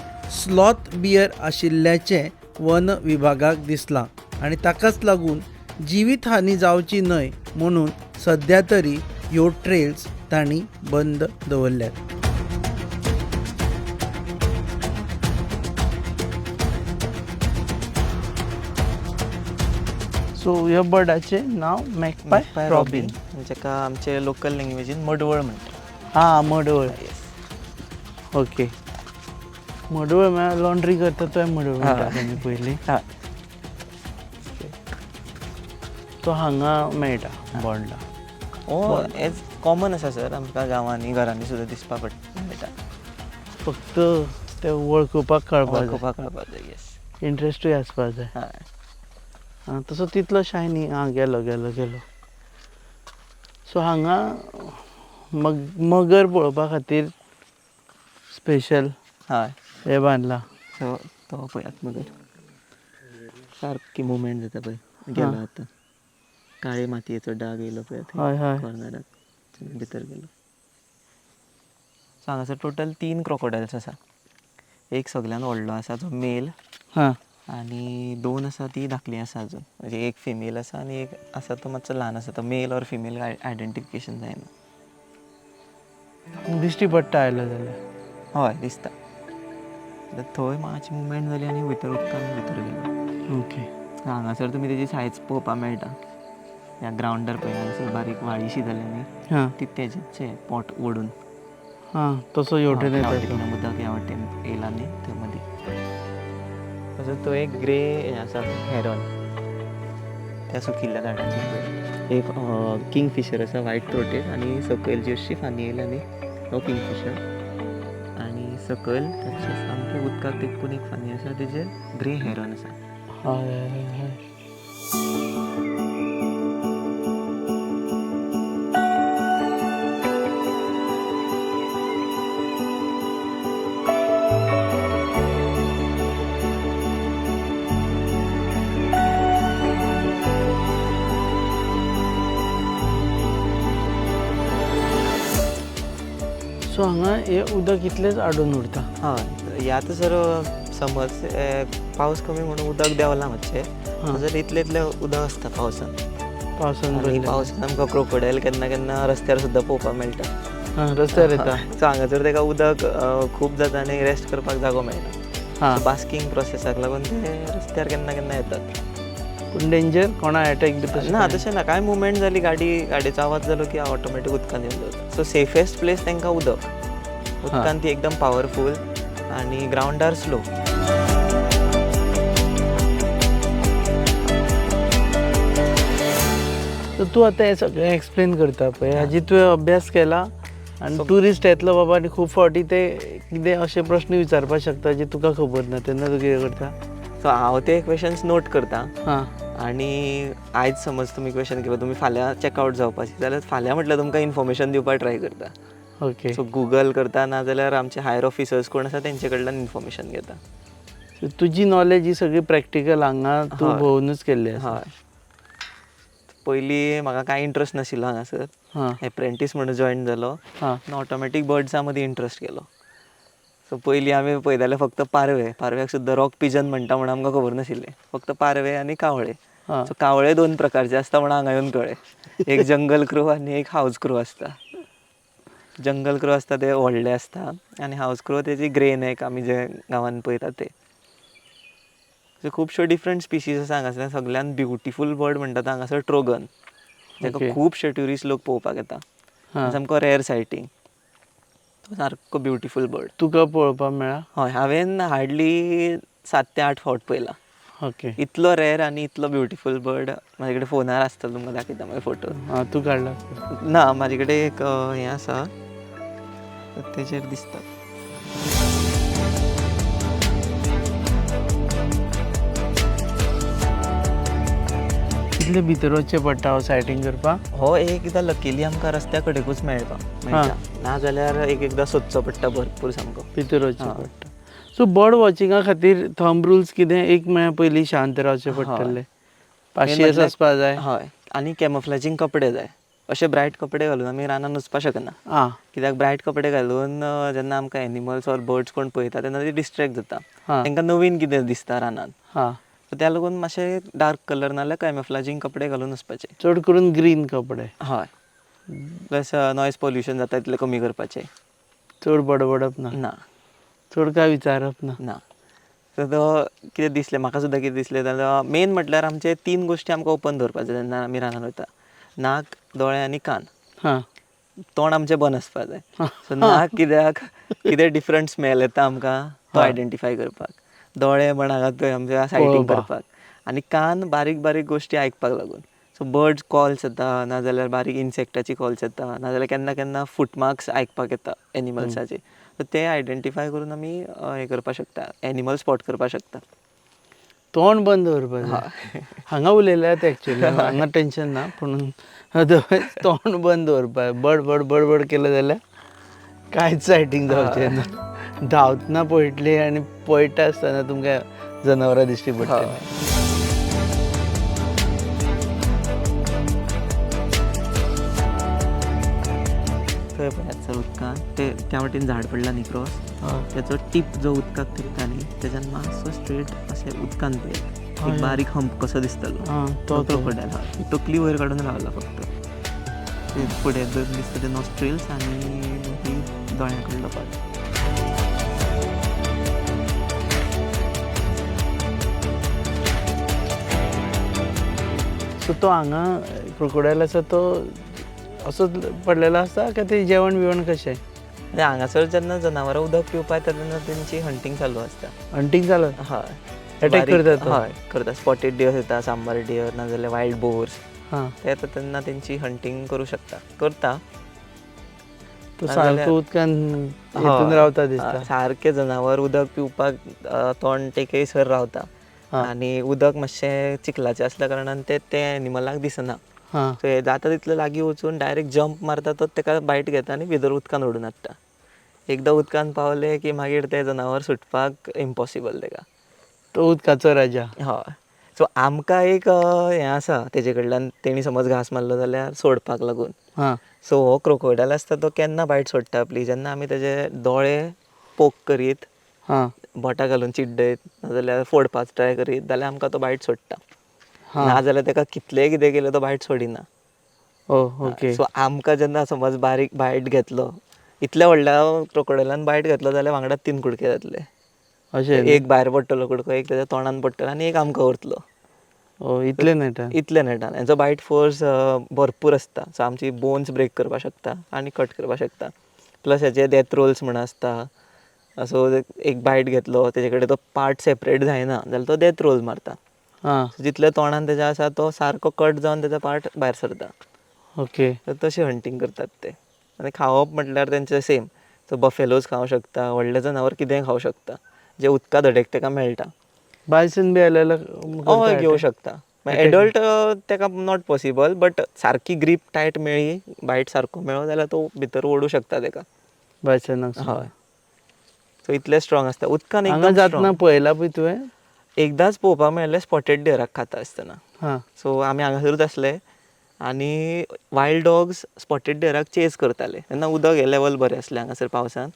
स्लॉथ बियर आशिल्ल्याचें वन विभागाक दिसलां आनी ताकाच लागून जिवीत हानी जावची न्हय म्हणून सध्या तरी ह्यो ट्रेल्स तांणी बंद दवरल्यात. सो ह्या बर्डाचें नांव मॅकपाय रॉबिन, जाका आमचे लोकल लँग्वेजीन मडवळ म्हणटा. हां, मडवळ. ओके. मडवळ म्हळ्यार लॉन्ड्री करता तो मडवळ म्हणटा पयलीं. तो हांगा मेळटा बोंडला. हो हेच कॉमन आसा सर आमकां गांवांनी घरांनी सुद्दां दिसपा मेळटा. फक्त ते वळखुपाक कळपाक कळपाक जाय. येस. इंट्रस्टूय आसपाक जाय. हय. तसो तितलो शायनी गेलो. सो हांगा मगर पळोवपा खातीर स्पेशल हय. हे बांदला. सो तो पळयात मगर सारकी मुवमेंट जाता पळय. गेलो आतां काळे मातयेचो डाग येयलो पळय कॉर्नराक भितर गेलो. सो हांगासर टोटल 3 क्रोकोडायल्स आसा. एक सगळ्यान व्हडलो आसा जो मेल आनी 2 आसा ती धाकली आसा अजून. म्हणजे एक फिमेल आसा आनी एक आसा तो मातसो ल्हान आसा. तो मेल ऑर फिमेल आयडेंटिफिकेशन जायना. दिश्टी पडटा आयलो जाल्यार. हय दिसता. थंय मातशी मुवमेंट जाली आनी भितर उदकान भितर गेलो. ओके. हांगासर तुमी तेजी सायज पळोवपा मेळटा. ह्या ग्रावंडार पळय हांगासर बारीक वाळीशी जाल्या न्ही ती तेजेच पोट ओडून. तसो हेवटेन येता. उदक ह्या वाटेन येयला न्ही थंय मदीं. तसोच तो एक ग्रे हें आसा हेरॉन त्या सुकिल्ल्या झाडांचेर. एक किंगफिशर आसा व्हायट थ्रोटेड आनी सकयल जी अशी फानी येयल्या न्ही तो किंगफिशर. आनी सकयल ताचे सामकें उदकाक तेंकून एक फानी आसा तेजेर ग्रे हेरॉन आसा. हय. सो हांगा हे उदक इतलेंच आडून उरता. हय. ह्या आतां सर समज पावस कमी म्हणून उदक देंवला मातशें जाल्यार इतलें उदक आसता पावसान. पावसान आमकां क्रोकोडायल केन्ना केन्ना रस्त्यार सुद्दां पळोवपाक मेळटा. रस्त्यार येता. सो हांगासर ताका उदक खूब जाता आनी रेस्ट करपाक जागो मेळना. बास्कींग प्रोसेसाक लागून ते रस्त्यार केन्ना केन्ना येतात. पूण डेंजर कोणा अटॅक बी तशें ना तशें ना. कांय मुवमेंट जाली गाडयेचो आवाज जालो की ऑटोमॅटीक उदकान येवन जाता. सो सेफेस्ट प्लेस तांकां उदकान ती एकदम पावरफूल आनी ग्रावंडार स्लो. तूं आतां हें सगळें एक्सप्लेन करता पळय हाजी तुवें अभ्यास केला आनी ट्युरिस्ट येतलो बाबा आनी खूब फावटी ते कितें अशे प्रश्न विचारपाक शकता जे तुका खबर ना तेन्ना तूं कितें करता? सो हांव ते क्वेश्चन्स नोट करता आनी आयज समज तुमी क्वेश्चन केलो तुमी फाल्यां चॅकआउट जावपाची जाल्यार फाल्यां म्हटल्यार तुमकां इन्फॉर्मेशन दिवपाक ट्राय करता. ओके. सो गुगल करता नाजाल्यार आमचे हायर ऑफिसर्स कोण आसा तेंचे कडल्यान इन्फॉर्मेशन घेता. तुजी नॉलेज ही सगळी प्रॅक्टिकल हांगा तूं भोंवूनच केल्ली आसा. हय. पयलीं म्हाका कांय इंट्रस्ट नाशिल्लो हांगासर. एप्रेंटीस म्हणून जॉयन जालो आनी ऑटोमॅटीक बर्ड्सां मदीं इंट्रस्ट गेलो. सो पयलीं आमी पळयताले फक्त पारव्याक सुद्दां रॉक पिजन म्हणटा म्हणून आमकां खबर नाशिल्लें. फक्त पारवे आनी कावळे. सो कावळे 2 प्रकारचे आसता म्हणून हांगा येवन कळ्ळें. एक जंगल क्रो आनी एक हावज क्रो आसता. जंगल क्रो आसता ते व्हडले आसता आनी हावज क्रो तेजी ग्रे नॅक आमी जे गांवांत पळयतात ते. सो खुबश्यो डिफरंट स्पिशीज आसा हांगासर. सगळ्यान ब्युटिफूल बर्ड म्हणटा तो हांगासर ट्रोगन. ताका खुबशे ट्युरिस्ट लोक पळोवपाक येता. सामको रेअर सायटींग. तो सारको ब्युटिफूल बर्ड. तुका पळोवपाक मेळ्ळा? हय हांवें हार्डली 7 ते 8 फावट पळयला. ओके. इतलो रेअर आनी इतलो ब्युटिफूल बर्ड म्हाजे कडेन फोनार आसता तुमकां दाखयता मागीर फोटो. तूं काडला? ना म्हाजे कडेन एक हें आसा तेजेर दिसता. कितले भितर वचचें पडटा हो सायटींग करपाक? हो एकदां लकीली आमकां रस्त्या कडेकूच मेळटा. नाजाल्यार एकदां सोदचो पडटा भरपूर सामको. भितर वचचें पडटा. सो बर्ड वॉचिंगा खातीर थंब रुल्स कितें? एक म्हळ्यार पयलीं शांत रावचें पडटलें. पाशियेंस आसपाक जाय. हय. आनी कॅमोफ्लेजींग कपडे जाय. अशे ब्रायट कपडे घालून आमी रानांत वचपाक शकना. कित्याक ब्रायट कपडे घालून जेन्ना आमकां एनिमल्स ऑर बर्ड्स कोण पळयता तेन्ना ते डिस्ट्रॅक्ट जाता. तांकां नवीन कितें दिसता रानांत. सो त्या लागून मातशे डार्क कलर नाल्यार कॅमोफ्लेजींग कपडे घालून वचपाचे. चड करून ग्रीन कपडे. हय. प्लस नॉयज पोल्युशन जाता तितलें कमी करपाचें. चड बडबडप ना. ना. चड कांय विचारप ना. ना. सो तो कितें दिसलें म्हाका सुद्दां कितें दिसलें जाल्यार मेन म्हटल्यार आमचे 3 गोश्टी आमकां ओपन दवरपाच्यो जेन्ना आमी रानांत वयता. नाक, दोळे आनी कान. तोंड आमचें बंद आसपाक जाय. सो नाक कित्याक कितें डिफरंट स्मेल येता आमकां तो आयडेंटिफाय करपाक. दोळे म्हण हांगा थंय आमच्या सायटींग करपाक. आनी कान बारीक बारीक गोश्टी आयकपाक लागून. सो बर्ड्स कॉल्स येता नाजाल्यार बारीक इन्सेक्टाची कॉल्स येता नाजाल्यार केन्ना केन्ना फुटमार्क्स आयकपाक येता एनिमल्साचे. सो ते आयडेंटिफाय करून आमी हें करपाक शकता, एनिमल स्पॉट करपाक शकता. तोंड बंद दवरपाक हांगा उलयल्यात एक्चुअली हांगा टेन्शन ना, पूण तोंड बंद दवरपाक बड बड केलं जाल्यार कांयच सायटींग जावचें ना. धांवतना पळयतली आनी पळयता आसतना तुमकां जनावरां दिश्टी पडटलीं. थंय पळयात सर उदकान त्या वाटेन झाड पडला न्ही क्रॉस, त्याचो टीप जो उदकाक तिकता न्ही तेच्यान मातसो स्ट्रेट अशें उदकान पळय एक बारीक हंप कसो दिसतलो तो क्रोकोडायल. हय, तकली वयर काडून रावला फक्त. फुडें जर दिसता ते नॉस्ट्रिल्स आनी दोळ्यां कडलो पार्ट. सो तो हांगा क्रोकोडायल आसा तो असोच पडलेलो आसता काय ते जेवण बिवण कशें? हांगासर जेन्ना जनावरां उदक पिवपा येता तेन्ना तेंची हंटींग चालू आसता. हंटींग चालू? हय, अटॅक करतात? हय करता. स्पॉटेड डियर येता, सांबार डियर नाजाल्यार वायल्ड बोर्स ते येता तेन्ना तेंची हंटींग करूं शकता, करता. तो सारको उदकान हितून रावता दिसता. सारकें जनावर उदक पिवपाक तोंड तेकयसर रावता आनी उदक मातशें चिखलाचें आसल्या कारणान ते एनिमलाक दिसना. सो हे जाता तितले लागीं वचून डायरेक्ट जंप मारता तो तेका बायट घेता आनी भितर उदकान उडून हाडटा. एकदां उदकान पावले की मागीर ते जनावर सुटपाक इम्पॉसिबल तेका. तो उदकाचो राजा. हय. सो आमकां एक हें आसा तेजे कडल्यान, तेणी समज घास मारलो जाल्यार सोडपाक लागून. सो हो क्रोकोडायल आसता तो केन्ना बायट सोडटा आपली जेन्ना आमी तेजे दोळे पोक करीत, बोटां घालून चिड्डयत नाजाल्यार फोडपाक ट्राय करीत जाल्यार आमकां तो बायट सोडटा. नाजाल्यार तेका कितलेंय कितें केलें तो बायट सोडिना. ओके. सो आमकां जेन्ना समज बारीक बायट घेतलो, इतल्या व्हडल्या क्रोकोडायलान बायट घेतलो जाल्यार वांगडा 3 कुडके जातले. अशें एक भायर पडटलो कुडको, एक तेच्या तोंडान पडटलो आनी एक आमकां उरतलो. इतले नेटान? इतले नेटान. हेचो बायट फोर्स भरपूर आसता. सो आमची बोन्स ब्रेक करपाक शकता आनी कट करपाक शकता. प्लस हेचे डेथ रोल्स म्हण आसता. सो एक बायट घेतलो तेजे कडेन तो पार्ट सेपरेट जायना जाल्यार तो डेथ रोल मारता. जितले तोंडान तेच्या आसा तो सारको कट जावन तेजो पार्ट भायर सरता. ओके. तशें हंटींग करतात ते. आनी खावप म्हटल्यार तेंचें सेम. सो बफेलोज खावं शकता, व्हडले जनावर कितेंय खावं शकता जे उदका धडेक तेका मेळटा. बायसन बी आयल्यार हय घेवं शकता. एडल्ट तेका नॉट पॉसिबल, बट सारकी ग्रीप टायट मेळ्ळी, बायट सारको मेळ्ळो जाल्यार तो भितर ओडूं शकता तेका. बायसनाक? हय. सो इतले स्ट्रॉंग आसता उदकान एकदम. जातना पळयला पळय तुवें? एकदांच पळोवपाक मेळ्ळें स्पॉटेड डियराक खाता आसतना. सो आमी हांगासरूच आसले आनी वायल्ड डॉग्स स्पॉटेड डियराक चेस करताले तेन्ना उदक हे लेवल बरें आसलें हांगासर पावसान.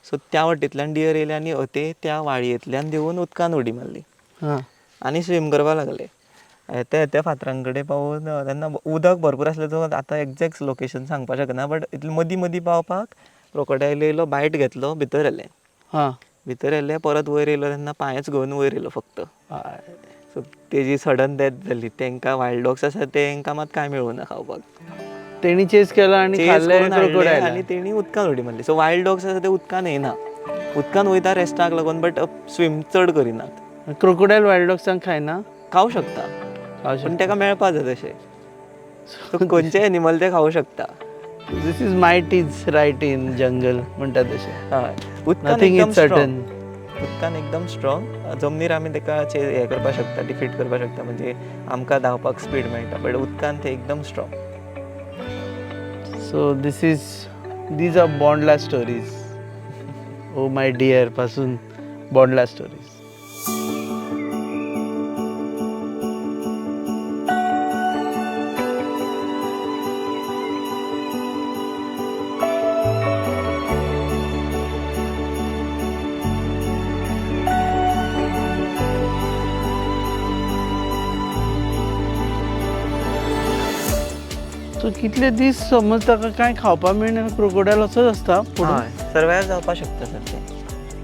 सो त्या वटेंतल्यान डियर येयले आनी ते त्या वाळयेंतल्यान देंवून उदकान उडी मारली आनी स्विम करपाक लागले. ते फातरां कडेन पावून तेन्ना उदक भरपूर आसलें सो आतां एग्जॅक्ट लोकेशन सांगपाक शकना, बट इतलें मदीं मदीं पावपाक क्रोकोडायल येयलो, बायट घेतलो, भितर येयले परत वयर येयलो तेन्ना पांयच घेवन वयर येयलो फक्त. सो तेजी सडन डेथ जाली. तांकां वायल्ड डॉग्स आसा तांकां मात कांय मेळूं ना खावपाक. तेणी चेस केला आनी खाल्लें क्रोकोडायल आनी तेणी उदकान उडी मारली. सो वायल्ड डॉग्स आसा ते उदकान येयना, उदकान वयता रेस्टाक लागून बट स्विम चड करिनात. क्रोकोडायल वायल्ड डॉग्सांक खायना? खावं शकता पूण तेका मेळपा जाय तशें. सो खंयचेय एनिमल ते खावं शकता. This is might is right in jungle म्हणटा तशें. हय. उदकान एकदम स्ट्रॉंग. जमनीर आमी तेका हें करपाक शकता, डिफीट करपाक शकता, म्हणजे आमकां धांवपाक स्पीड मेळटा, बट उदकान ते एकदम strong. So these are Bondla stories. Oh my dear पासून बॉन्डला स्टोरीज. सो कितले दीस समज ताका कांय खावपाक मेळना क्रोकोडायल असोच आसता? हय, सर्वायव जावपाक शकता सर ते.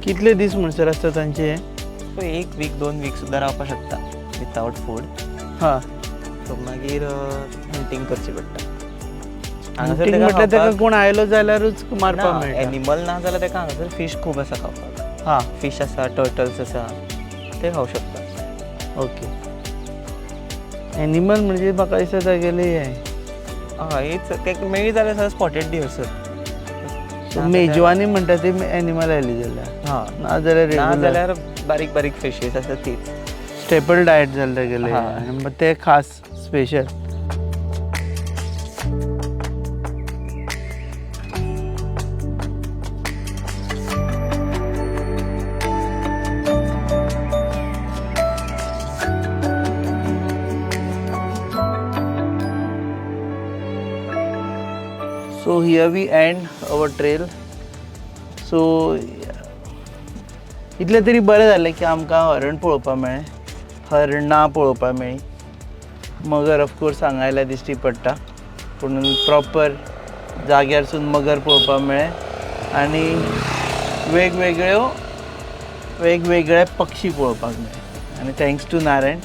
कितले दीस म्हणसर आसता तांचे? सो 1 वीक 2 वीक सुद्दां रावपाक शकता विथआउट फूड. सो मागीर हंटींग करची पडटा. म्हटल्यार ताका कोण आयलो जाल्यारूच मारपाक मेळटा? एनिमल ना जाल्यार ताका हांगासर फीश खूब आसा खावपाक. फीश आसा, टर्टल्स आसा, ते खावं शकता. ओके. एनिमल म्हणजे म्हाका दिसता तागेले हें हयच तेका मेळ्ळी जाल्यार सर स्पॉटेड डियर सर. मेजवानी म्हणटा ती एनिमल आयली जाल्यार हां नाजाल्यार ना रेग्युलर जाल्यार बारीक बारीक फिशीस आसा तीच. स्टेपल डायट जालें तागेलें हां. आनी ते खास special. So here we end our trail. So इतलें तरी बरें जालें की आमकां हरण पळोवपाक मेळ्ळें, हरणां पळोवपाक मेळ्ळीं. मगर ऑफकोर्स हांगा आयल्यार दिश्टी पडटा, पूण प्रॉपर जाग्यारसून मगर पळोवपाक मेळ्ळें आनी वेगवेगळे पक्षी पळोवपाक मेळ्ळे. आनी थँक्स टू नारायण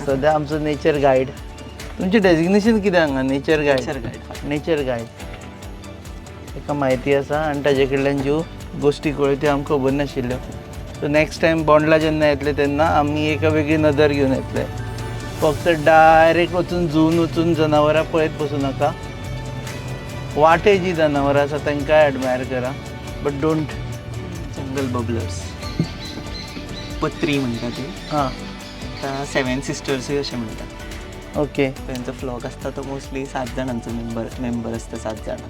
सद्या आमचो नेचर गायड. तुमचें डेजिग्नेशन कितें हांगा? Nature guide. ताका म्हायती आसा आनी ताजे कडल्यान ज्यो गोश्टी कळ्यो त्यो आमकां खबर नाशिल्ल्यो. सो नेक्स्ट टायम बोंडला जेन्ना येतले तेन्ना आमी एका वेगळी नदर घेवन येतले. फक्त डायरेक्ट वचून झून वचून जनावरां पळयत बसूं नाका. वाटे जी जनावरां आसा तांकांय एडमायर करा, बट डोंट. जंगल बबलर्स, पत्री म्हणटा ती. हां, 7 सिस्टर्सूय अशें म्हणटा. ओके. तेंचो फ्लॉक आसता तो मोस्टली 7 जाणांचो मेंबर आसता, 7 जाणां.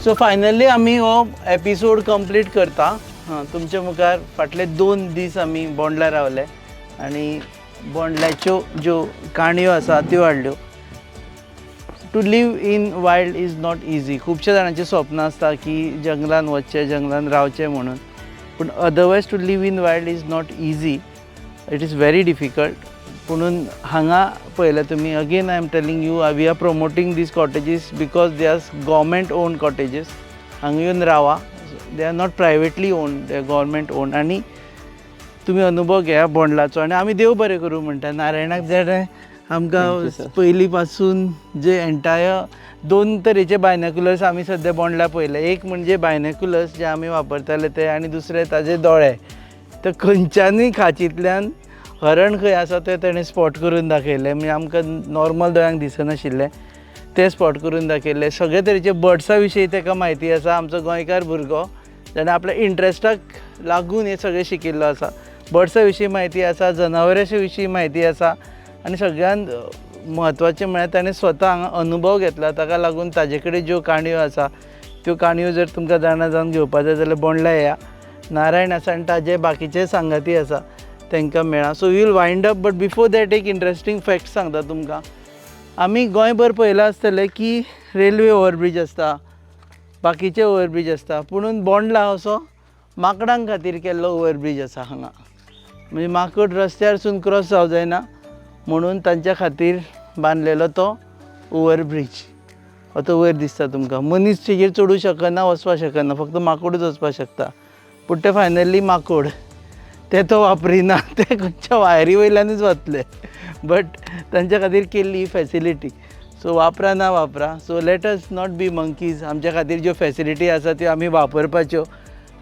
सो फायनली आमी हो एपिसोड कंप्लीट करता. तुमच्या मुखार फाटले 2 दीस आमी बोंडला रावले आनी बोंडल्याच्यो ज्यो काणयो आसा त्यो हाडल्यो. To live in wild is not easy. खुबशे जाणांचें स्वप्न आसता की जंगलान वचचें, जंगलान रावचें म्हणून, पूण otherwise to live in wild is not easy. It is very difficult. पुणून हांगा पळयल्यार तुमी, again I am telling you, we are promoting these cottages because they are government own cottages. हांगा येवन रावा. They are not privately own, they are government own. आनी तुमी अनुभव घेया बोंडलाचो. आनी आमी देव बरें करूं म्हणटा. नारायणाक जेणें आमकां पयलीं पासून जे एंटायर 2 तरेचे बायनॅक्युलर्स आमी सद्या बोंडला पळयले. एक म्हणजे बायनॅक्युलर्स जे आमी वापरताले ते, आनी दुसरे ताजे दोळे. तर खंयच्यानूय खांचींतल्यान हरण खंय आसा तें ताणें स्पॉट करून दाखयलें. म्हणजे आमकां नॉर्मल दोळ्यांक दिसनाशिल्लें ते स्पॉट करून दाखयले. सगळे तरेचे बर्ड्सा विशीं ताका म्हायती आसा. आमचो गोंयकार भुरगो जाणें आपल्या इंट्रस्टाक लागून हें सगळें शिकिल्लो आसा. बर्ड्सा विशीं म्हायती आसा, जनावरांच्या विशीं म्हायती आसा, आनी सगळ्यांत म्हत्वाचें म्हळ्यार ताणें स्वता हांगा अनुभव घेतला. ताका लागून ताजे कडेन ज्यो काणयो आसा त्यो काणयो जर तुमकां जाणा जावन घेवपाक जाय जाल्यार बोंडला येया. नारायण आसा आनी ताजे बाकीचे सांगाती आसा तांकां मेळा. So we will wind up. But before that एक इंट्रस्टींग फॅक्ट सांगता तुमकां. आमी गोंयभर पळयलां आसतलें की रेल्वे ओवरब्रीज आसता, बाकीचे ओवरब्रीज आसता, पुणून बोंडला असो माकडांक खातीर केल्लो ओवरब्रीज आसा हांगा. म्हणजे माकड रस्त्यारसून क्रॉस जावं जायना म्हणून तांच्या खातीर बांदलेलो तो ओवरब्रीज. हो तो वयर दिसता तुमकां. मनीस तेजेर चडूं शकना, वचपाक शकना, फक्त माकडूच वचपाक शकता. पूण ते फायनली माकोड ते तो वापरिना, ते खंयच्या वायरी वयल्यानूच वतले. बट तांच्या खातीर केल्ली ही फॅसिलिटी. सो वापरा ना वापरा. So let us not be monkeys. आमच्या खातीर ज्यो फॅसिलिटी आसा त्यो आमी वापरपाच्यो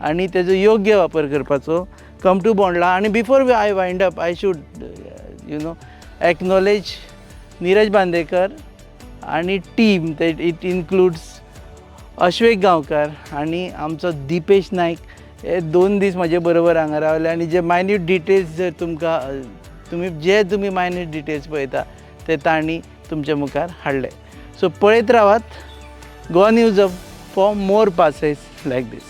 आनी तेजो योग्य वापर करपाचो. Come to Bondla. आनी before I wind up I should acknowledge Neeraj Bandekar आनी टीम. इट इन्क्लूड्स अश्वेक गांवकार आनी आमचो दिपेश नायक. हे 2 दीस म्हजे बरोबर हांगा रावले आनी जे मायन्यूट डिटेल्स जर तुमी मायन्यूट डिटेल्स पळयता ते तांणी तुमच्या मुखार हाडले. सो पळयत रावात Goa news for more passes like this.